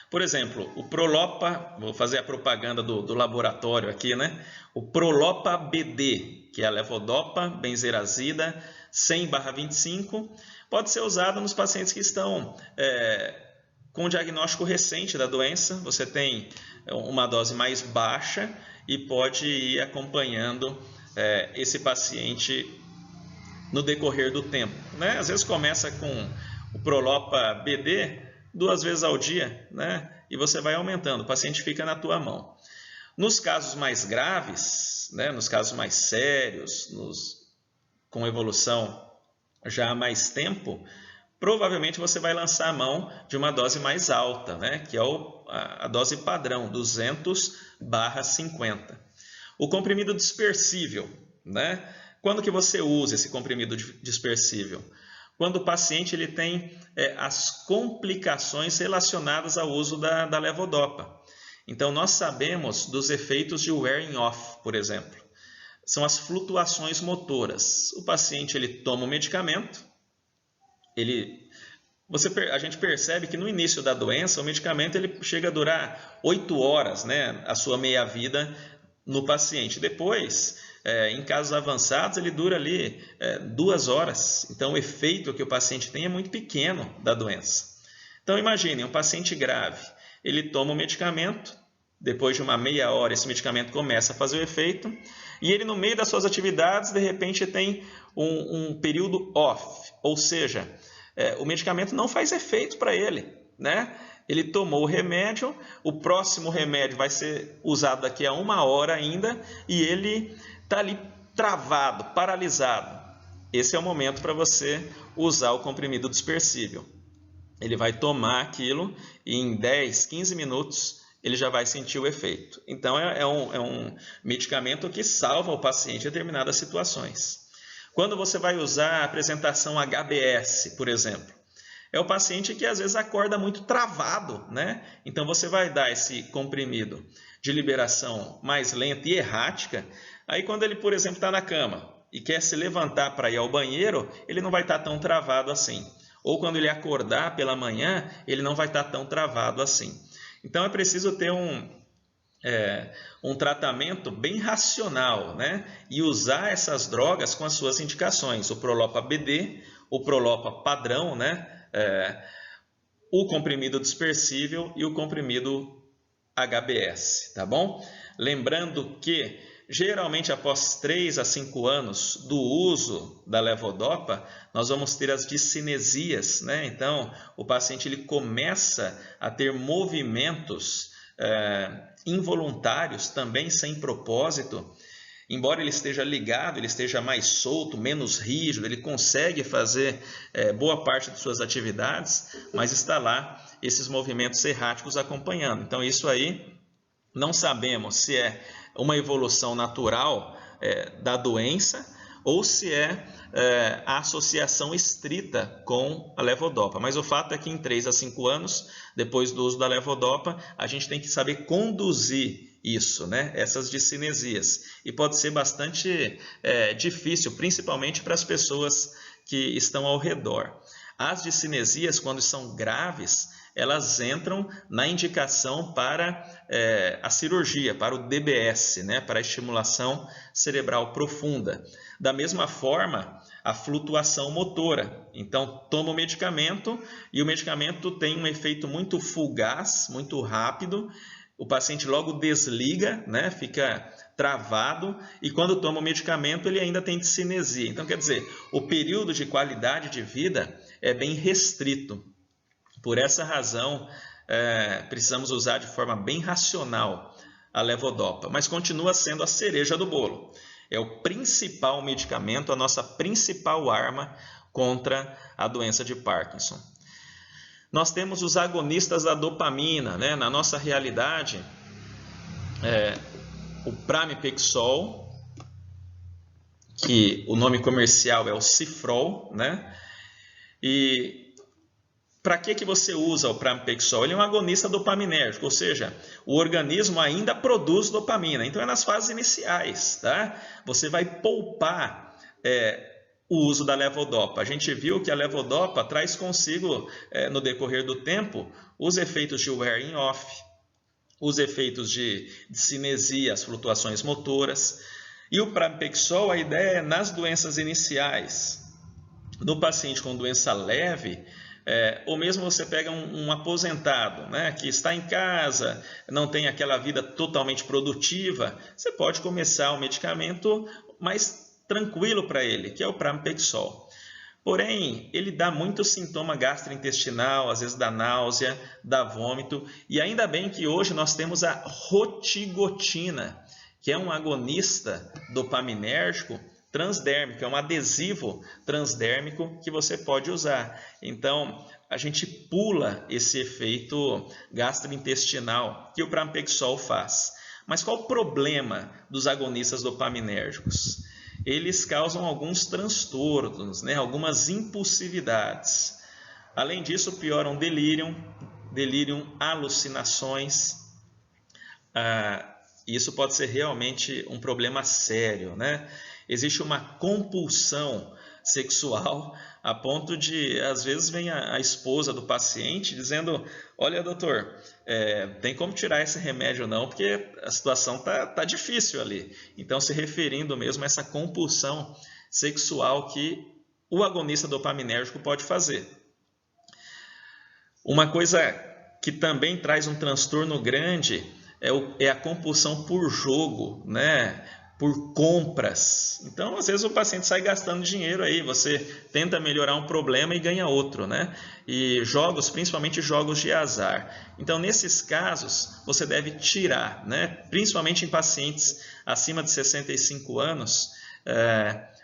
Por exemplo, o Prolopa, vou fazer a propaganda do laboratório aqui, né? O Prolopa BD, que é a levodopa, benzerazida, 100/25, pode ser usado nos pacientes que estão com diagnóstico recente da doença. Você tem uma dose mais baixa e pode ir acompanhando esse paciente no decorrer do tempo, né? Às vezes começa com o Prolopa BD 2 vezes ao dia, né? E você vai aumentando, o paciente fica na tua mão. Nos casos mais graves, né? Nos casos mais sérios, com evolução já há mais tempo, provavelmente você vai lançar a mão de uma dose mais alta, né? Que é a dose padrão, 200/50. O comprimido dispersível, né? Quando que você usa esse comprimido dispersível? Quando o paciente ele tem as complicações relacionadas ao uso da levodopa. Então, nós sabemos dos efeitos de wearing off, por exemplo. São as flutuações motoras. O paciente ele toma o medicamento, a gente percebe que no início da doença, o medicamento ele chega a durar 8 horas, né, a sua meia-vida no paciente. Depois, em casos avançados, ele dura ali 2 horas. Então, o efeito que o paciente tem é muito pequeno da doença. Então, imagine, um paciente grave, ele toma o medicamento, depois de uma meia hora, esse medicamento começa a fazer o efeito, e ele, no meio das suas atividades, de repente tem um período off, ou seja, o medicamento não faz efeito para ele, né? Ele tomou o remédio, o próximo remédio vai ser usado daqui a 1 hora ainda, e ele está ali travado, paralisado. Esse é o momento para você usar o comprimido dispersível. Ele vai tomar aquilo e em 10, 15 minutos ele já vai sentir o efeito. Então é um medicamento que salva o paciente em determinadas situações. Quando você vai usar a apresentação HBS, por exemplo, é o paciente que às vezes acorda muito travado, né? Então você vai dar esse comprimido de liberação mais lenta e errática. Aí quando ele, por exemplo, está na cama e quer se levantar para ir ao banheiro, ele não vai estar tão travado assim. Ou quando ele acordar pela manhã, ele não vai estar tão travado assim. Então é preciso ter um tratamento bem racional, né? E usar essas drogas com as suas indicações. O Prolopa BD, o Prolopa padrão, né? O comprimido dispersível e o comprimido HBS, tá bom? Lembrando que geralmente após 3 a 5 anos do uso da levodopa, nós vamos ter as discinesias, né? Então, o paciente ele começa a ter movimentos involuntários, também sem propósito. Embora ele esteja ligado, ele esteja mais solto, menos rígido, ele consegue fazer boa parte de suas atividades, mas está lá esses movimentos erráticos acompanhando. Então, isso aí não sabemos se é uma evolução natural da doença ou se é a associação estrita com a levodopa. Mas o fato é que em 3 a 5 anos, depois do uso da levodopa, a gente tem que saber conduzir isso, né? Essas discinesias. E pode ser bastante difícil, principalmente para as pessoas que estão ao redor. As discinesias, quando são graves, elas entram na indicação para a cirurgia, para o DBS, né? Para a estimulação cerebral profunda. Da mesma forma, a flutuação motora. Então, toma o medicamento e o medicamento tem um efeito muito fugaz, muito rápido. O paciente logo desliga, né? Fica travado, e quando toma o medicamento ele ainda tem discinesia. Então, quer dizer, o período de qualidade de vida é bem restrito. Por essa razão, precisamos usar de forma bem racional a levodopa, mas continua sendo a cereja do bolo. É o principal medicamento, a nossa principal arma contra a doença de Parkinson. Nós temos os agonistas da dopamina, né? Na nossa realidade, o Pramipexol, que o nome comercial é o Cifrol, né? E para que você usa o pramipexol? Ele é um agonista dopaminérgico, ou seja, o organismo ainda produz dopamina. Então é nas fases iniciais, tá? Você vai poupar o uso da levodopa. A gente viu que a levodopa traz consigo, no decorrer do tempo, os efeitos de wearing off, os efeitos de cinesia, as flutuações motoras. E o pramipexol, a ideia é nas doenças iniciais. No paciente com doença leve, ou mesmo você pega um aposentado, né, que está em casa, não tem aquela vida totalmente produtiva, você pode começar um medicamento mais tranquilo para ele, que é o pramipexol. Porém, ele dá muito sintoma gastrointestinal, às vezes dá náusea, dá vômito, e ainda bem que hoje nós temos a rotigotina, que é um agonista dopaminérgico transdérmico, é um adesivo transdérmico que você pode usar. Então, a gente pula esse efeito gastrointestinal que o pramipexol faz. Mas qual o problema dos agonistas dopaminérgicos? Eles causam alguns transtornos, né? Algumas impulsividades. Além disso, pioram delírio, alucinações. Isso pode ser realmente um problema sério, né? Existe uma compulsão sexual a ponto de, às vezes, vem a esposa do paciente dizendo: olha, doutor, tem como tirar esse remédio não, porque a situação tá difícil ali. Então, se referindo mesmo a essa compulsão sexual que o agonista dopaminérgico pode fazer. Uma coisa que também traz um transtorno grande é a compulsão por jogo, né? Por compras. Então, às vezes o paciente sai gastando dinheiro aí, você tenta melhorar um problema e ganha outro, né? E jogos, principalmente jogos de azar. Então, nesses casos, você deve tirar, né? Principalmente em pacientes acima de 65 anos,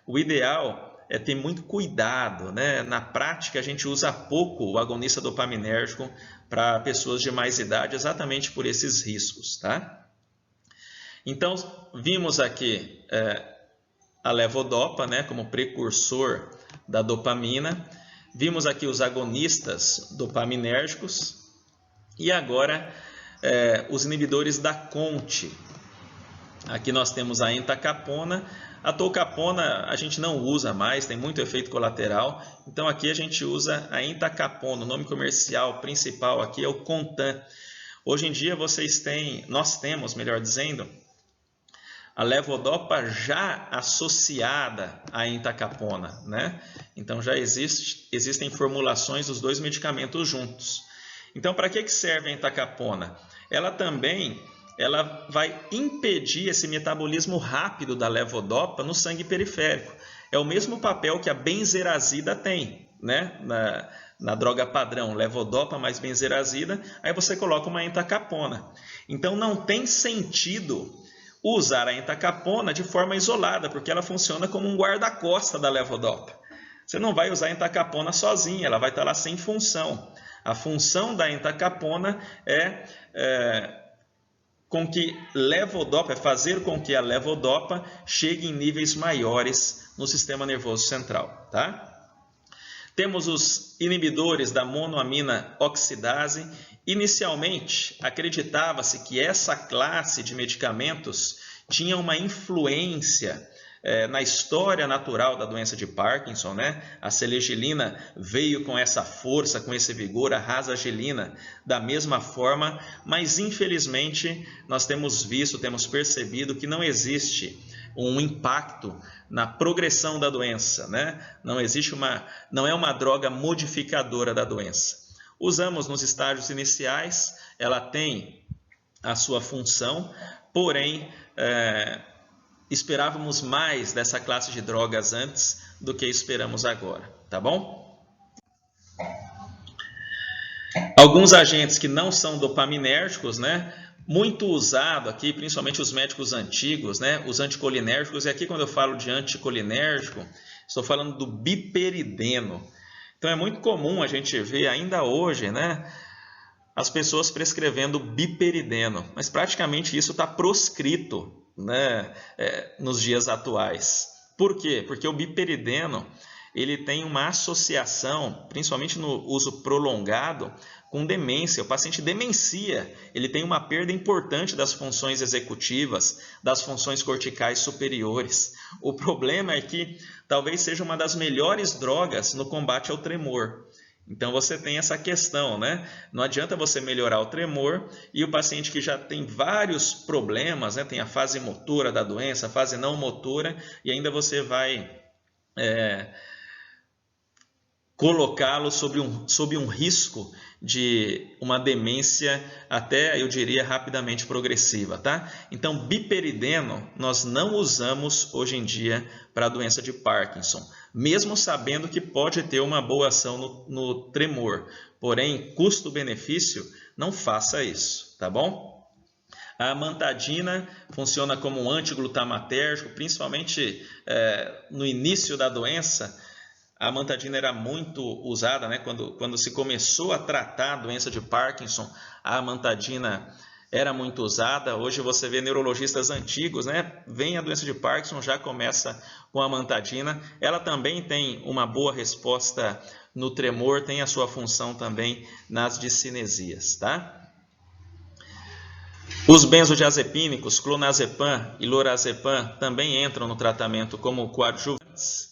o ideal é ter muito cuidado, né? Na prática, a gente usa pouco o agonista dopaminérgico para pessoas de mais idade, exatamente por esses riscos, tá? Então, vimos aqui a levodopa, né, como precursor da dopamina. Vimos aqui os agonistas dopaminérgicos. E agora, os inibidores da CONT. Aqui nós temos a entacapona. A tolcapona a gente não usa mais, tem muito efeito colateral. Então, aqui a gente usa a entacapona. O nome comercial principal aqui é o Contan. Hoje em dia, nós temos, melhor dizendo, a levodopa já associada à entacapona, né? Então já existem formulações dos dois medicamentos juntos. Então, para que serve a entacapona? Ela vai impedir esse metabolismo rápido da levodopa no sangue periférico. É o mesmo papel que a benzerazida tem, né? Na droga padrão, levodopa mais benzerazida, aí você coloca uma entacapona. Então não tem sentido usar a entacapona de forma isolada, porque ela funciona como um guarda-costa da levodopa. Você não vai usar a entacapona sozinha, ela vai estar lá sem função. A função da entacapona é fazer com que a levodopa chegue em níveis maiores no sistema nervoso central, tá? Temos os inibidores da monoamina oxidase. Inicialmente, acreditava-se que essa classe de medicamentos tinha uma influência na história natural da doença de Parkinson, né? A selegilina veio com essa força, com esse vigor, a rasagelina da mesma forma, mas infelizmente nós temos percebido que não existe um impacto na progressão da doença, né? Não é uma droga modificadora da doença. Usamos nos estágios iniciais, ela tem a sua função, porém esperávamos mais dessa classe de drogas antes do que esperamos agora, tá bom? Alguns agentes que não são dopaminérgicos, né? Muito usado aqui, principalmente os médicos antigos, né? Os anticolinérgicos, e aqui quando eu falo de anticolinérgico, estou falando do biperideno. Então é muito comum a gente ver ainda hoje, né, as pessoas prescrevendo biperideno, mas praticamente isso está proscrito, né, nos dias atuais. Por quê? Porque o biperideno ele tem uma associação, principalmente no uso prolongado, com demência. O paciente demencia, ele tem uma perda importante das funções executivas, das funções corticais superiores. O problema é que talvez seja uma das melhores drogas no combate ao tremor. Então você tem essa questão, né? Não adianta você melhorar o tremor e o paciente que já tem vários problemas, né? Tem a fase motora da doença, a fase não motora, e ainda você vai colocá-lo sob um risco de uma demência até, eu diria, rapidamente progressiva, tá? Então, biperideno nós não usamos hoje em dia para a doença de Parkinson, mesmo sabendo que pode ter uma boa ação no tremor. Porém, custo-benefício, não faça isso, tá bom? A amantadina funciona como um antiglutamatérgico, principalmente no início da doença. A amantadina era muito usada, né? Quando se começou a tratar a doença de Parkinson, a amantadina era muito usada. Hoje você vê neurologistas antigos, né? Vem a doença de Parkinson, já começa com a amantadina. Ela também tem uma boa resposta no tremor, tem a sua função também nas discinesias, tá? Os benzodiazepínicos, clonazepam e lorazepam, também entram no tratamento como coadjuvantes.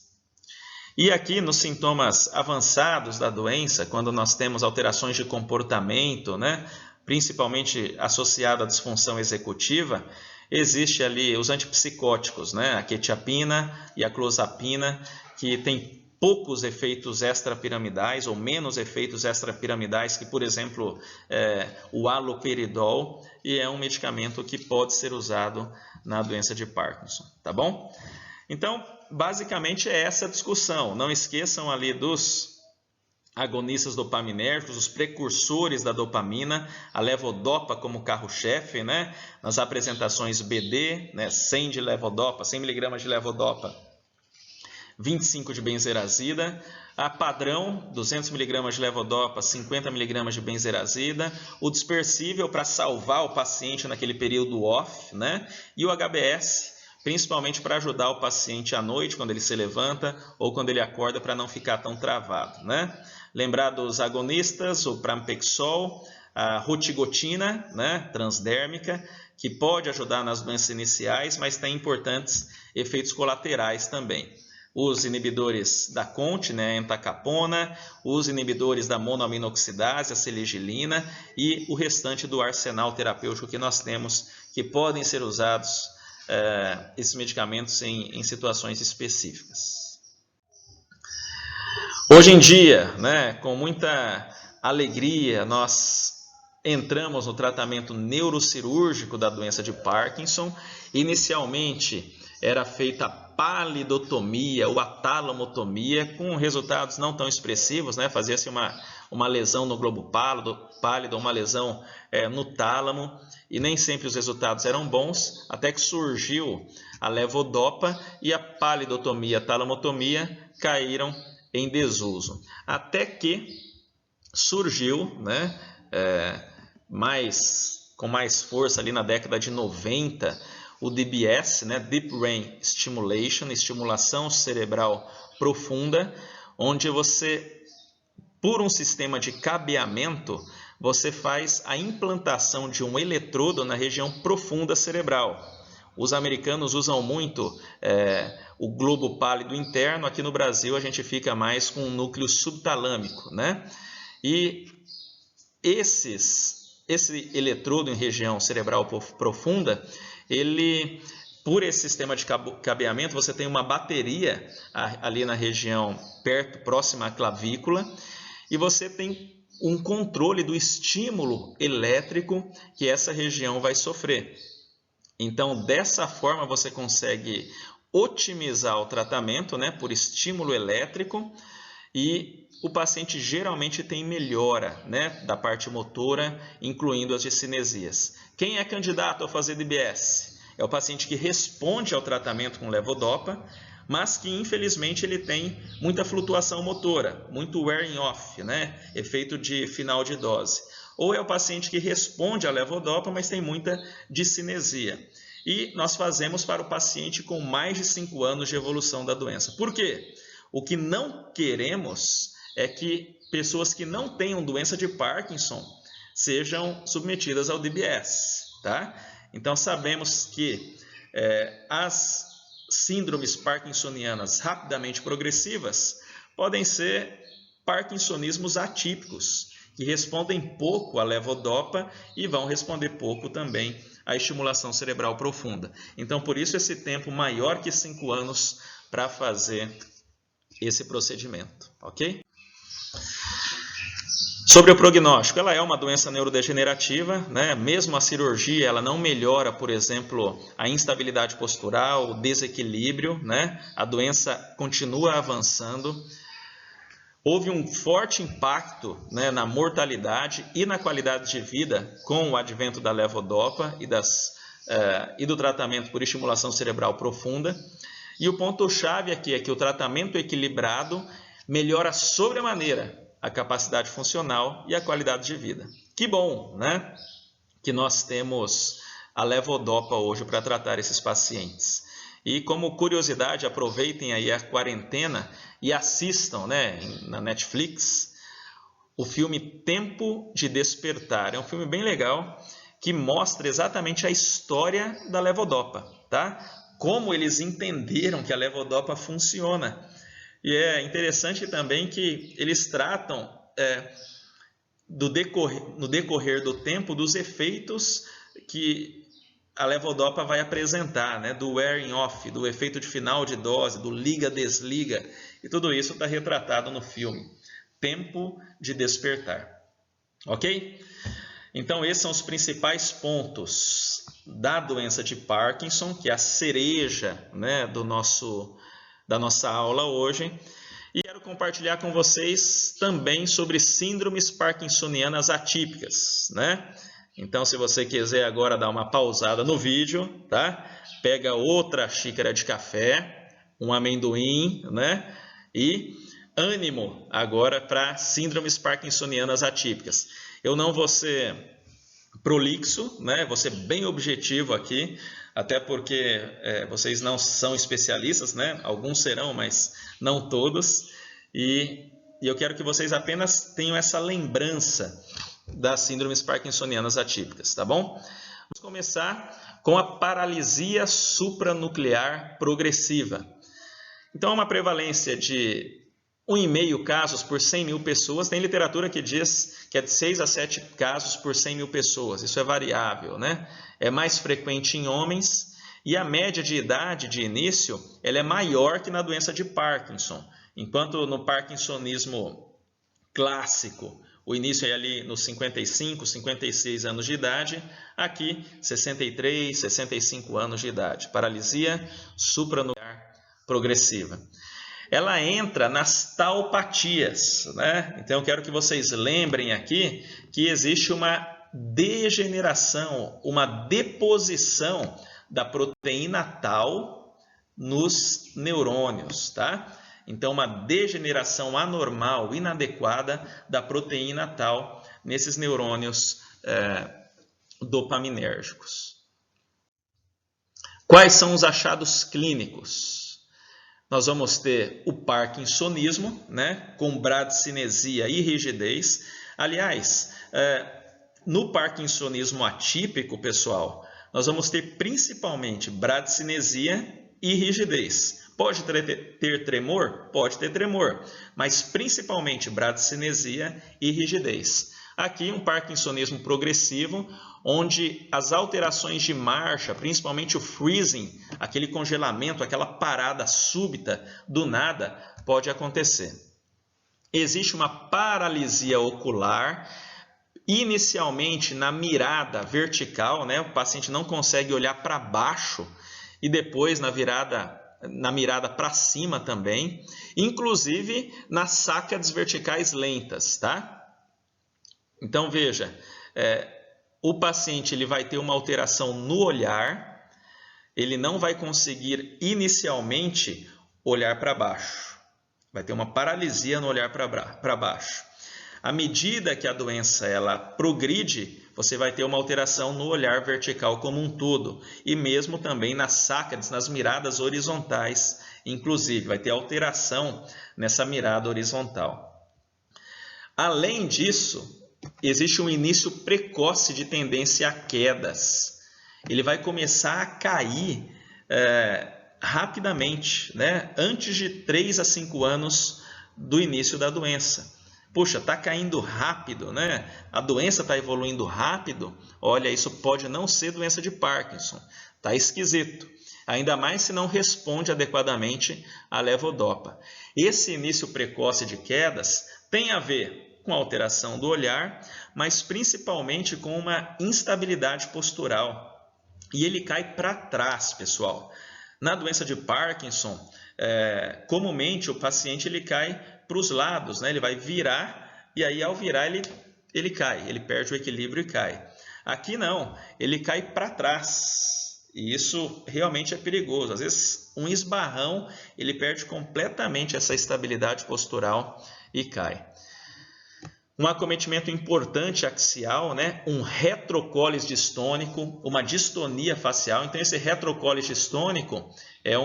E aqui nos sintomas avançados da doença, quando nós temos alterações de comportamento, né, principalmente associado à disfunção executiva, existe ali os antipsicóticos, né, a quetiapina e a clozapina, que tem poucos efeitos extrapiramidais ou menos efeitos extrapiramidais que, por exemplo, o haloperidol, e é um medicamento que pode ser usado na doença de Parkinson, tá bom? Então, basicamente é essa discussão. Não esqueçam ali dos agonistas dopaminérgicos, os precursores da dopamina, a levodopa como carro-chefe, né? Nas apresentações BD, né? 100 de levodopa, 100 mg de levodopa, 25 de benzerazida. A padrão, 200 mg de levodopa, 50 mg de benzerazida. O dispersível para salvar o paciente naquele período off, né? E o HBS, principalmente para ajudar o paciente à noite, quando ele se levanta ou quando ele acorda, para não ficar tão travado, né? Lembrar dos agonistas, o pramipexol, a rotigotina, né, transdérmica, que pode ajudar nas doenças iniciais, mas tem importantes efeitos colaterais também. Os inibidores da CONT, né, entacapona, os inibidores da monoaminoxidase, a seligilina, e o restante do arsenal terapêutico que nós temos, que podem ser usados esses medicamentos em situações específicas. Hoje em dia, né, com muita alegria, nós entramos no tratamento neurocirúrgico da doença de Parkinson. Inicialmente era feita a palidotomia ou a talamotomia, com resultados não tão expressivos, né? Fazia-se uma lesão no globo pálido, uma lesão no tálamo, e nem sempre os resultados eram bons, até que surgiu a levodopa e a palidotomia, a talamotomia caíram em desuso. Até que surgiu, né, com mais força ali na década de 90, o DBS, né, Deep Brain Stimulation, estimulação cerebral profunda, onde você, por um sistema de cabeamento, você faz a implantação de um eletrodo na região profunda cerebral. Os americanos usam muito o globo pálido interno. Aqui no Brasil a gente fica mais com um núcleo subtalâmico, né? E esse eletrodo em região cerebral profunda, ele, por esse sistema de cabeamento, você tem uma bateria ali na região próxima à clavícula, e você tem um controle do estímulo elétrico que essa região vai sofrer. Então, dessa forma, você consegue otimizar o tratamento, né, por estímulo elétrico, e o paciente geralmente tem melhora, né, da parte motora, incluindo as discinesias. Quem é candidato a fazer DBS? É o paciente que responde ao tratamento com levodopa, mas que infelizmente ele tem muita flutuação motora, muito wearing off, né? Efeito de final de dose. Ou é o paciente que responde à levodopa, mas tem muita discinesia. E nós fazemos para o paciente com mais de 5 anos de evolução da doença. Por quê? O que não queremos é que pessoas que não tenham doença de Parkinson sejam submetidas ao DBS, tá? Então, sabemos que as síndromes parkinsonianas rapidamente progressivas podem ser parkinsonismos atípicos, que respondem pouco à levodopa e vão responder pouco também à estimulação cerebral profunda. Então, por isso, esse tempo maior que 5 anos para fazer esse procedimento, ok? Sobre o prognóstico, ela é uma doença neurodegenerativa, né? Mesmo a cirurgia, ela não melhora, por exemplo, a instabilidade postural, o desequilíbrio, né? A doença continua avançando. Houve um forte impacto, né, na mortalidade e na qualidade de vida com o advento da levodopa e do tratamento por estimulação cerebral profunda. E o ponto-chave aqui é que o tratamento equilibrado melhora sobremaneira a capacidade funcional e a qualidade de vida. Que bom, né? Que nós temos a levodopa hoje para tratar esses pacientes. E como curiosidade, aproveitem aí a quarentena e assistam, né, na Netflix, o filme Tempo de Despertar. É um filme bem legal que mostra exatamente a história da levodopa, tá? Como eles entenderam que a levodopa funciona. E é interessante também que eles tratam no decorrer do tempo dos efeitos que a levodopa vai apresentar, né? Do wearing off, do efeito de final de dose, do liga-desliga. E tudo isso está retratado no filme Tempo de Despertar. Ok? Então, esses são os principais pontos da doença de Parkinson, que é a cereja, né, da nossa aula hoje. E quero compartilhar com vocês também sobre síndromes parkinsonianas atípicas, né? Então, se você quiser agora dar uma pausada no vídeo, tá? Pega outra xícara de café, um amendoim, né? E ânimo agora para síndromes parkinsonianas atípicas. Eu não vou ser prolixo, né? Vou ser bem objetivo aqui, até porque vocês não são especialistas, né? Alguns serão, mas não todos. E eu quero que vocês apenas tenham essa lembrança das síndromes parkinsonianas atípicas, tá bom? Vamos começar com a paralisia supranuclear progressiva. Então, uma prevalência de 1,5 casos por 100 mil pessoas. Tem literatura que diz que é de 6 a 7 casos por 100 mil pessoas. Isso é variável, né? É mais frequente em homens e a média de idade de início ela é maior que na doença de Parkinson. Enquanto no parkinsonismo clássico, o início é ali nos 55, 56 anos de idade, aqui 63, 65 anos de idade. Paralisia supranuclear progressiva. Ela entra nas taupatias, né? Então eu quero que vocês lembrem aqui que existe uma degeneração, uma deposição da proteína tau nos neurônios, tá? Então, uma degeneração anormal, inadequada da proteína tau nesses neurônios dopaminérgicos. Quais são os achados clínicos? Nós vamos ter o parkinsonismo, né, com bradicinesia e rigidez. Aliás, no parkinsonismo atípico, pessoal, nós vamos ter principalmente bradicinesia e rigidez. Pode ter tremor? Pode ter tremor, mas principalmente bradicinesia e rigidez. Aqui um parkinsonismo progressivo, onde as alterações de marcha, principalmente o freezing, aquele congelamento, aquela parada súbita do nada, pode acontecer. Existe uma paralisia ocular, inicialmente na mirada vertical, né? O paciente não consegue olhar para baixo e depois na mirada para cima também, inclusive nas sácades verticais lentas, tá? Então veja, o paciente ele vai ter uma alteração no olhar, ele não vai conseguir inicialmente olhar para baixo, vai ter uma paralisia no olhar para baixo. À medida que a doença ela progride, você vai ter uma alteração no olhar vertical como um todo, e mesmo também nas sácades, nas miradas horizontais, inclusive, vai ter alteração nessa mirada horizontal. Além disso, existe um início precoce de tendência a quedas. Ele vai começar a cair rapidamente, né? Antes de 3 a 5 anos do início da doença. Puxa, está caindo rápido, né? A doença está evoluindo rápido. Olha, isso pode não ser doença de Parkinson. Está esquisito. Ainda mais se não responde adequadamente à levodopa. Esse início precoce de quedas tem a ver com a alteração do olhar, mas principalmente com uma instabilidade postural. E ele cai para trás, pessoal. Na doença de Parkinson, comumente o paciente ele cai para os lados, né? Ele vai virar e aí ao virar ele cai, ele perde o equilíbrio e cai. Aqui não, ele cai para trás e isso realmente é perigoso. Às vezes um esbarrão ele perde completamente essa estabilidade postural e cai. Um acometimento importante axial, né? Um retrocólis distônico, uma distonia facial. Então, esse retrocólis distônico é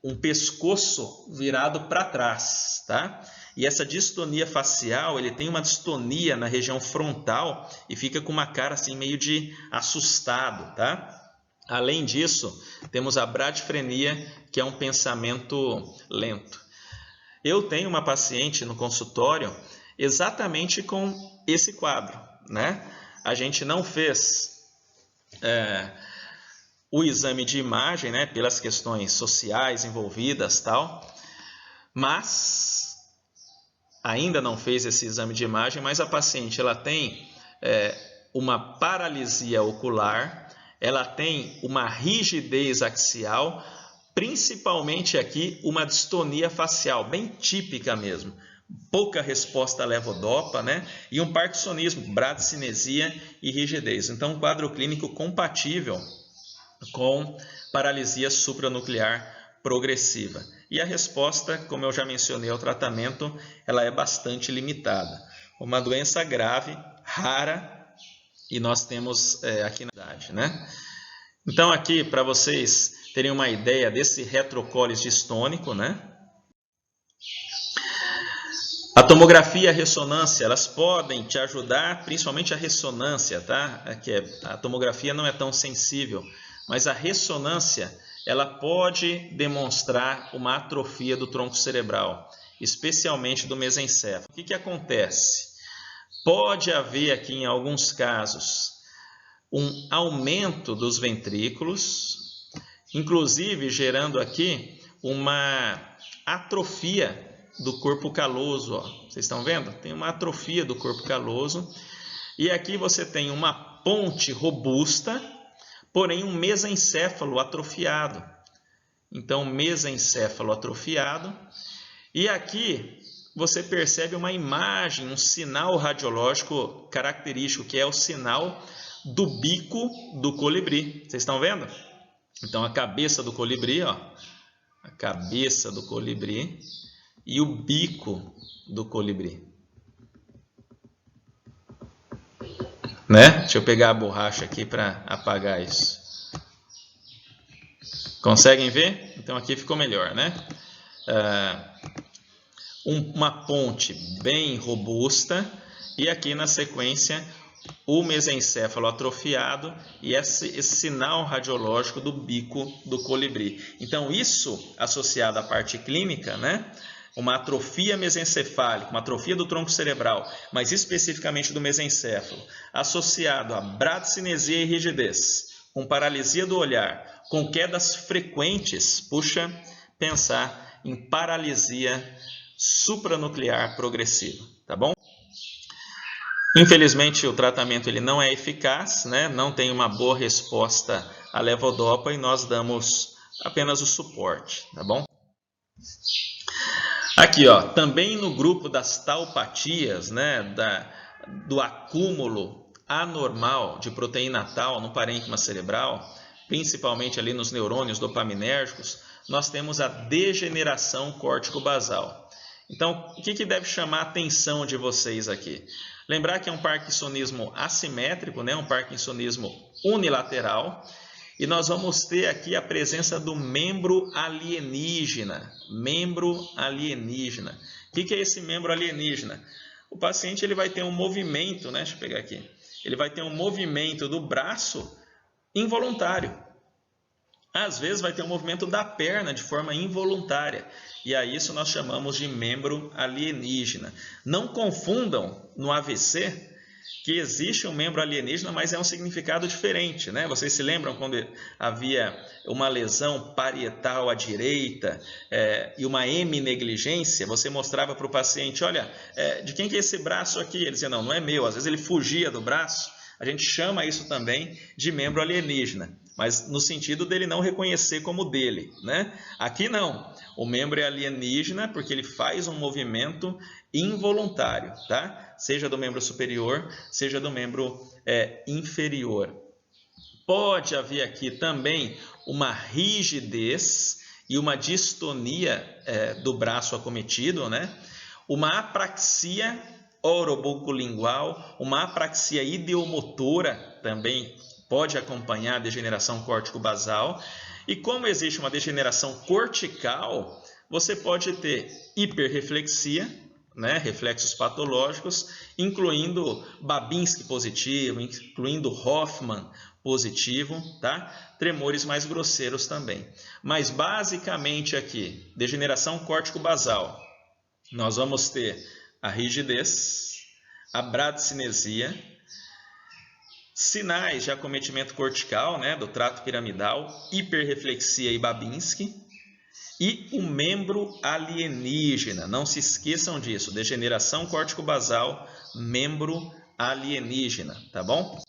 um pescoço virado para trás, tá? E essa distonia facial, ele tem uma distonia na região frontal e fica com uma cara assim meio de assustado, tá? Além disso, temos a bradifrenia, que é um pensamento lento. Eu tenho uma paciente no consultório exatamente com esse quadro, né? A gente não fez o exame de imagem, né? Pelas questões sociais envolvidas, tal, mas ainda não fez esse exame de imagem, mas a paciente ela tem uma paralisia ocular, ela tem uma rigidez axial, principalmente aqui uma distonia facial, bem típica mesmo. Pouca resposta à levodopa, né? E um parkinsonismo, bradicinesia e rigidez. Então, um quadro clínico compatível com paralisia supranuclear progressiva. E a resposta, como eu já mencionei ao tratamento, ela é bastante limitada. Uma doença grave, rara, e nós temos aqui na idade, né? Então, aqui, para vocês terem uma ideia desse retrocólis distônico, né? A tomografia e a ressonância, elas podem te ajudar, principalmente a ressonância, tá? A tomografia não é tão sensível, mas a ressonância, ela pode demonstrar uma atrofia do tronco cerebral, especialmente do mesencéfalo. O que acontece? Pode haver aqui, em alguns casos, um aumento dos ventrículos, inclusive gerando aqui uma atrofia do corpo caloso. Ó. Vocês estão vendo? Tem uma atrofia do corpo caloso. E aqui você tem uma ponte robusta, porém um mesencéfalo atrofiado. Então, mesencéfalo atrofiado. E aqui você percebe uma imagem, um sinal radiológico característico, que é o sinal do bico do colibri. Vocês estão vendo? Então, a cabeça do colibri, ó, a cabeça do colibri e o bico do colibri. Né? Deixa eu pegar a borracha aqui para apagar isso. Conseguem ver? Então, aqui ficou melhor, né? Uma ponte bem robusta e aqui na sequência o mesencéfalo atrofiado e esse sinal radiológico do bico do colibri. Então, isso associado à parte clínica, né? Uma atrofia mesencefálica, uma atrofia do tronco cerebral, mas especificamente do mesencéfalo, associado a bradicinesia e rigidez, com paralisia do olhar, com quedas frequentes, puxa, pensar em paralisia supranuclear progressiva, tá bom? Infelizmente, o tratamento ele não é eficaz, né? Não tem uma boa resposta à levodopa e nós damos apenas o suporte, tá bom? Aqui, ó, também no grupo das taupatias, né, do acúmulo anormal de proteína tau no parênquima cerebral, principalmente ali nos neurônios dopaminérgicos, nós temos a degeneração córtico-basal. Então, o que deve chamar a atenção de vocês aqui? Lembrar que é um parkinsonismo assimétrico, né? Um parkinsonismo unilateral. E nós vamos ter aqui a presença do membro alienígena. Membro alienígena. O que é esse membro alienígena? O paciente ele vai ter um movimento, né? Deixa eu pegar aqui. Ele vai ter um movimento do braço involuntário. Às vezes vai ter um movimento da perna de forma involuntária. E a isso nós chamamos de membro alienígena. Não confundam no AVC que existe um membro alienígena, mas é um significado diferente, né? Vocês se lembram quando havia uma lesão parietal à direita e uma heminegligência? Você mostrava para o paciente, olha, de quem que é esse braço aqui? Ele dizia, não é meu. Às vezes ele fugia do braço. A gente chama isso também de membro alienígena, mas no sentido dele não reconhecer como dele, né? Aqui não. O membro é alienígena porque ele faz um movimento involuntário, tá? Seja do membro superior, seja do membro inferior. Pode haver aqui também uma rigidez e uma distonia do braço acometido, né? Uma apraxia orobucolingual, uma apraxia ideomotora também pode acompanhar a degeneração córtico-basal. E como existe uma degeneração cortical, você pode ter hiperreflexia, né, reflexos patológicos, incluindo Babinski positivo, incluindo Hoffman positivo, tá? Tremores mais grosseiros também. Mas basicamente aqui, degeneração córtico-basal, nós vamos ter a rigidez, a bradicinesia, sinais de acometimento cortical, né, do trato piramidal, hiperreflexia e Babinski, e o membro alienígena. Não se esqueçam disso, degeneração córtico-basal, membro alienígena, tá bom?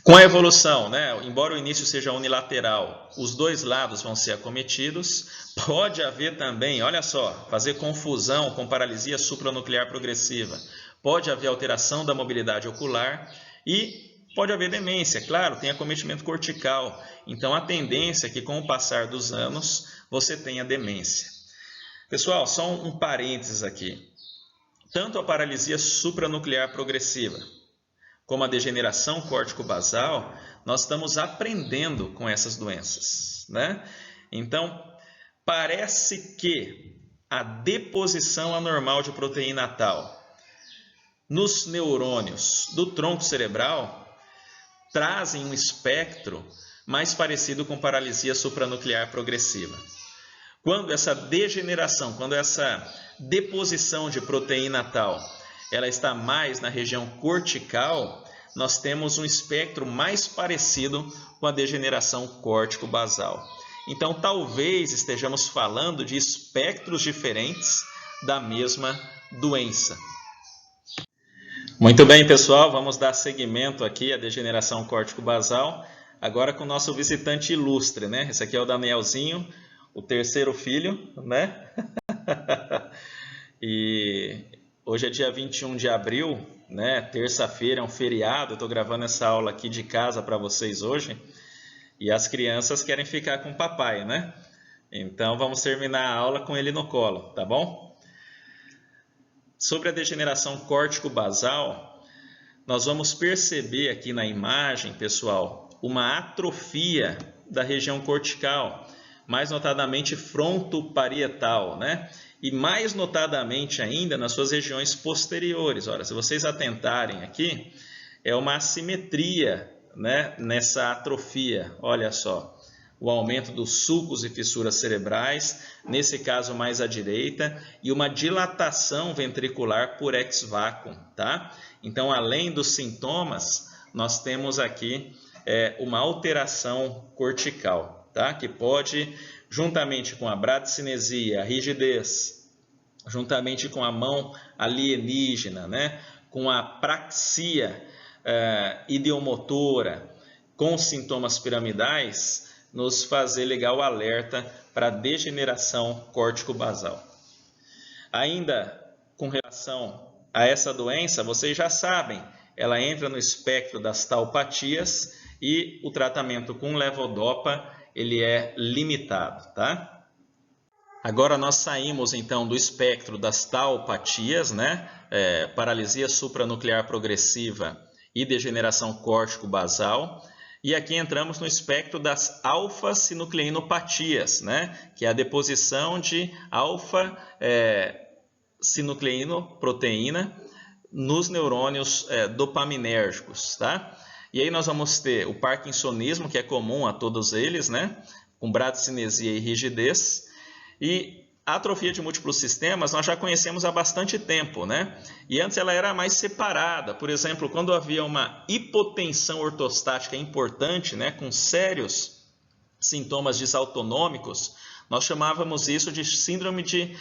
Com a evolução, né, embora o início seja unilateral, os dois lados vão ser acometidos. Pode haver também, olha só, fazer confusão com paralisia supranuclear progressiva. Pode haver alteração da mobilidade ocular e pode haver demência. Claro, tem acometimento cortical. Então, a tendência é que com o passar dos anos você tenha demência. Pessoal, só um parênteses aqui. Tanto a paralisia supranuclear progressiva como a degeneração córtico-basal, nós estamos aprendendo com essas doenças, né? Então, parece que a deposição anormal de proteína tal nos neurônios do tronco cerebral trazem um espectro mais parecido com paralisia supranuclear progressiva. Quando essa degeneração, quando essa deposição de proteína tal ela está mais na região cortical, nós temos um espectro mais parecido com a degeneração córtico-basal. Então, talvez estejamos falando de espectros diferentes da mesma doença. Muito bem, pessoal, vamos dar seguimento aqui à degeneração córtico-basal, agora com o nosso visitante ilustre, né? Esse aqui é o Danielzinho, o terceiro filho, né? E hoje é dia 21 de abril, né? Terça-feira é um feriado, eu estou gravando essa aula aqui de casa para vocês hoje. E as crianças querem ficar com o papai, né? Então vamos terminar a aula com ele no colo, tá bom? Sobre a degeneração córtico-basal, nós vamos perceber aqui na imagem, pessoal, uma atrofia da região cortical, mais notadamente frontoparietal, né? E mais notadamente ainda nas suas regiões posteriores. Olha, se vocês atentarem aqui, é uma assimetria, né, nessa atrofia. Olha só, o aumento dos sulcos e fissuras cerebrais, nesse caso mais à direita, e uma dilatação ventricular por ex-vácuo, tá? Então, além dos sintomas, nós temos aqui uma alteração cortical, tá? Que pode, juntamente com a bradicinesia, a rigidez, juntamente com a mão alienígena, né? Com a praxia ideomotora, com sintomas piramidais, nos fazer ligar o alerta para a degeneração córtico-basal. Ainda com relação a essa doença, vocês já sabem, ela entra no espectro das taupatias e o tratamento com levodopa ele é limitado, tá? Agora nós saímos então do espectro das taupatias, né? Paralisia supranuclear progressiva e degeneração córtico-basal. E aqui entramos no espectro das alfa-sinucleinopatias, né? Que é a deposição de alfa-sinucleinoproteína nos neurônios dopaminérgicos, tá? E aí nós vamos ter o parkinsonismo, que é comum a todos eles, né? Com bradicinesia e rigidez. E a atrofia de múltiplos sistemas nós já conhecemos há bastante tempo, né? E antes ela era mais separada. Por exemplo, quando havia uma hipotensão ortostática importante, né, com sérios sintomas disautonômicos, nós chamávamos isso de síndrome de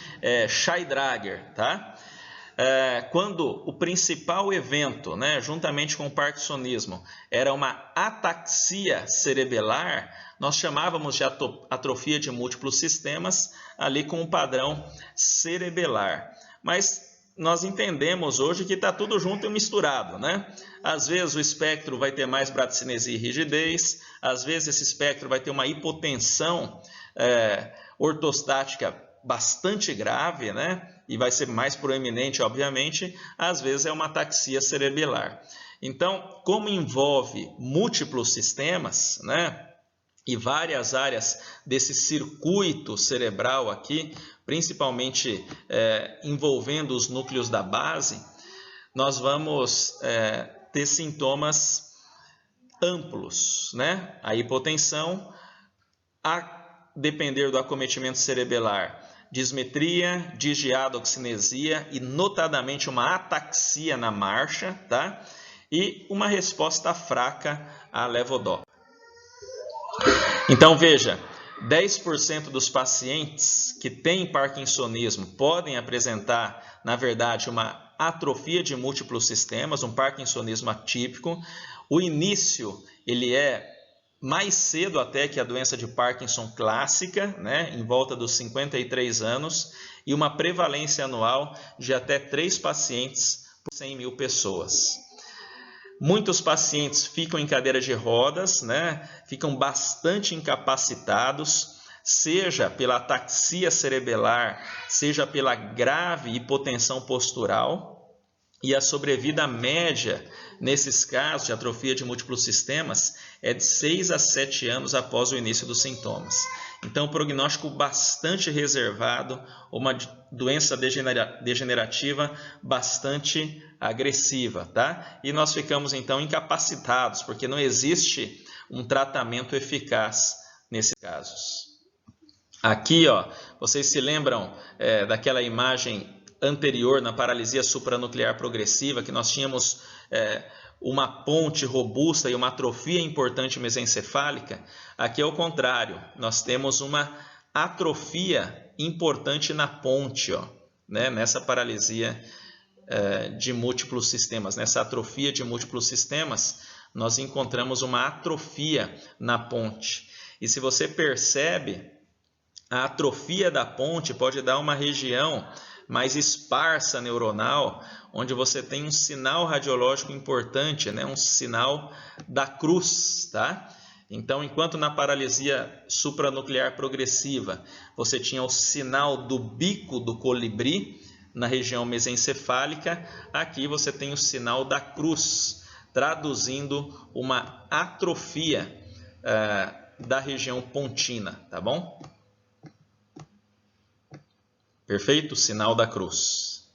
Scheidegger, tá? Quando o principal evento, né, juntamente com o parkinsonismo, era uma ataxia cerebelar, nós chamávamos de atrofia de múltiplos sistemas, ali com um padrão cerebelar. Mas nós entendemos hoje que está tudo junto e misturado, né? Às vezes o espectro vai ter mais bradicinesia e rigidez, às vezes esse espectro vai ter uma hipotensão ortostática bastante grave, né? E vai ser mais proeminente, obviamente, às vezes é uma ataxia cerebelar. Então, como envolve múltiplos sistemas, né? E várias áreas desse circuito cerebral aqui, principalmente envolvendo os núcleos da base, nós vamos ter sintomas amplos, né? A hipotensão, a depender do acometimento cerebelar, dismetria, digiadoxinesia e notadamente uma ataxia na marcha, tá? E uma resposta fraca à levodopa. Então veja, 10% dos pacientes que têm parkinsonismo podem apresentar, na verdade, uma atrofia de múltiplos sistemas, um parkinsonismo atípico. O início ele é mais cedo até que a doença de Parkinson clássica, né, em volta dos 53 anos, e uma prevalência anual de até 3 pacientes por 100 mil pessoas. Muitos pacientes ficam em cadeira de rodas, né? Ficam bastante incapacitados, seja pela ataxia cerebelar, seja pela grave hipotensão postural. E a sobrevida média, nesses casos de atrofia de múltiplos sistemas, é de 6 a 7 anos após o início dos sintomas. Então, prognóstico bastante reservado, uma doença degenerativa bastante agressiva, tá? E nós ficamos, então, incapacitados, porque não existe um tratamento eficaz nesses casos. Aqui, ó, vocês se lembram daquela imagem anterior na paralisia supranuclear progressiva, que nós tínhamos uma ponte robusta e uma atrofia importante mesencefálica? Aqui é o contrário, nós temos uma atrofia importante na ponte, ó, né? Nessa paralisia de múltiplos sistemas, nessa atrofia de múltiplos sistemas, nós encontramos uma atrofia na ponte. E se você percebe, a atrofia da ponte pode dar uma região mais esparsa neuronal, onde você tem um sinal radiológico importante, né? Um sinal da cruz, tá? Então, enquanto na paralisia supranuclear progressiva você tinha o sinal do bico do colibri na região mesencefálica, aqui você tem o sinal da cruz, traduzindo uma atrofia da região pontina, tá bom? Perfeito? Sinal da cruz.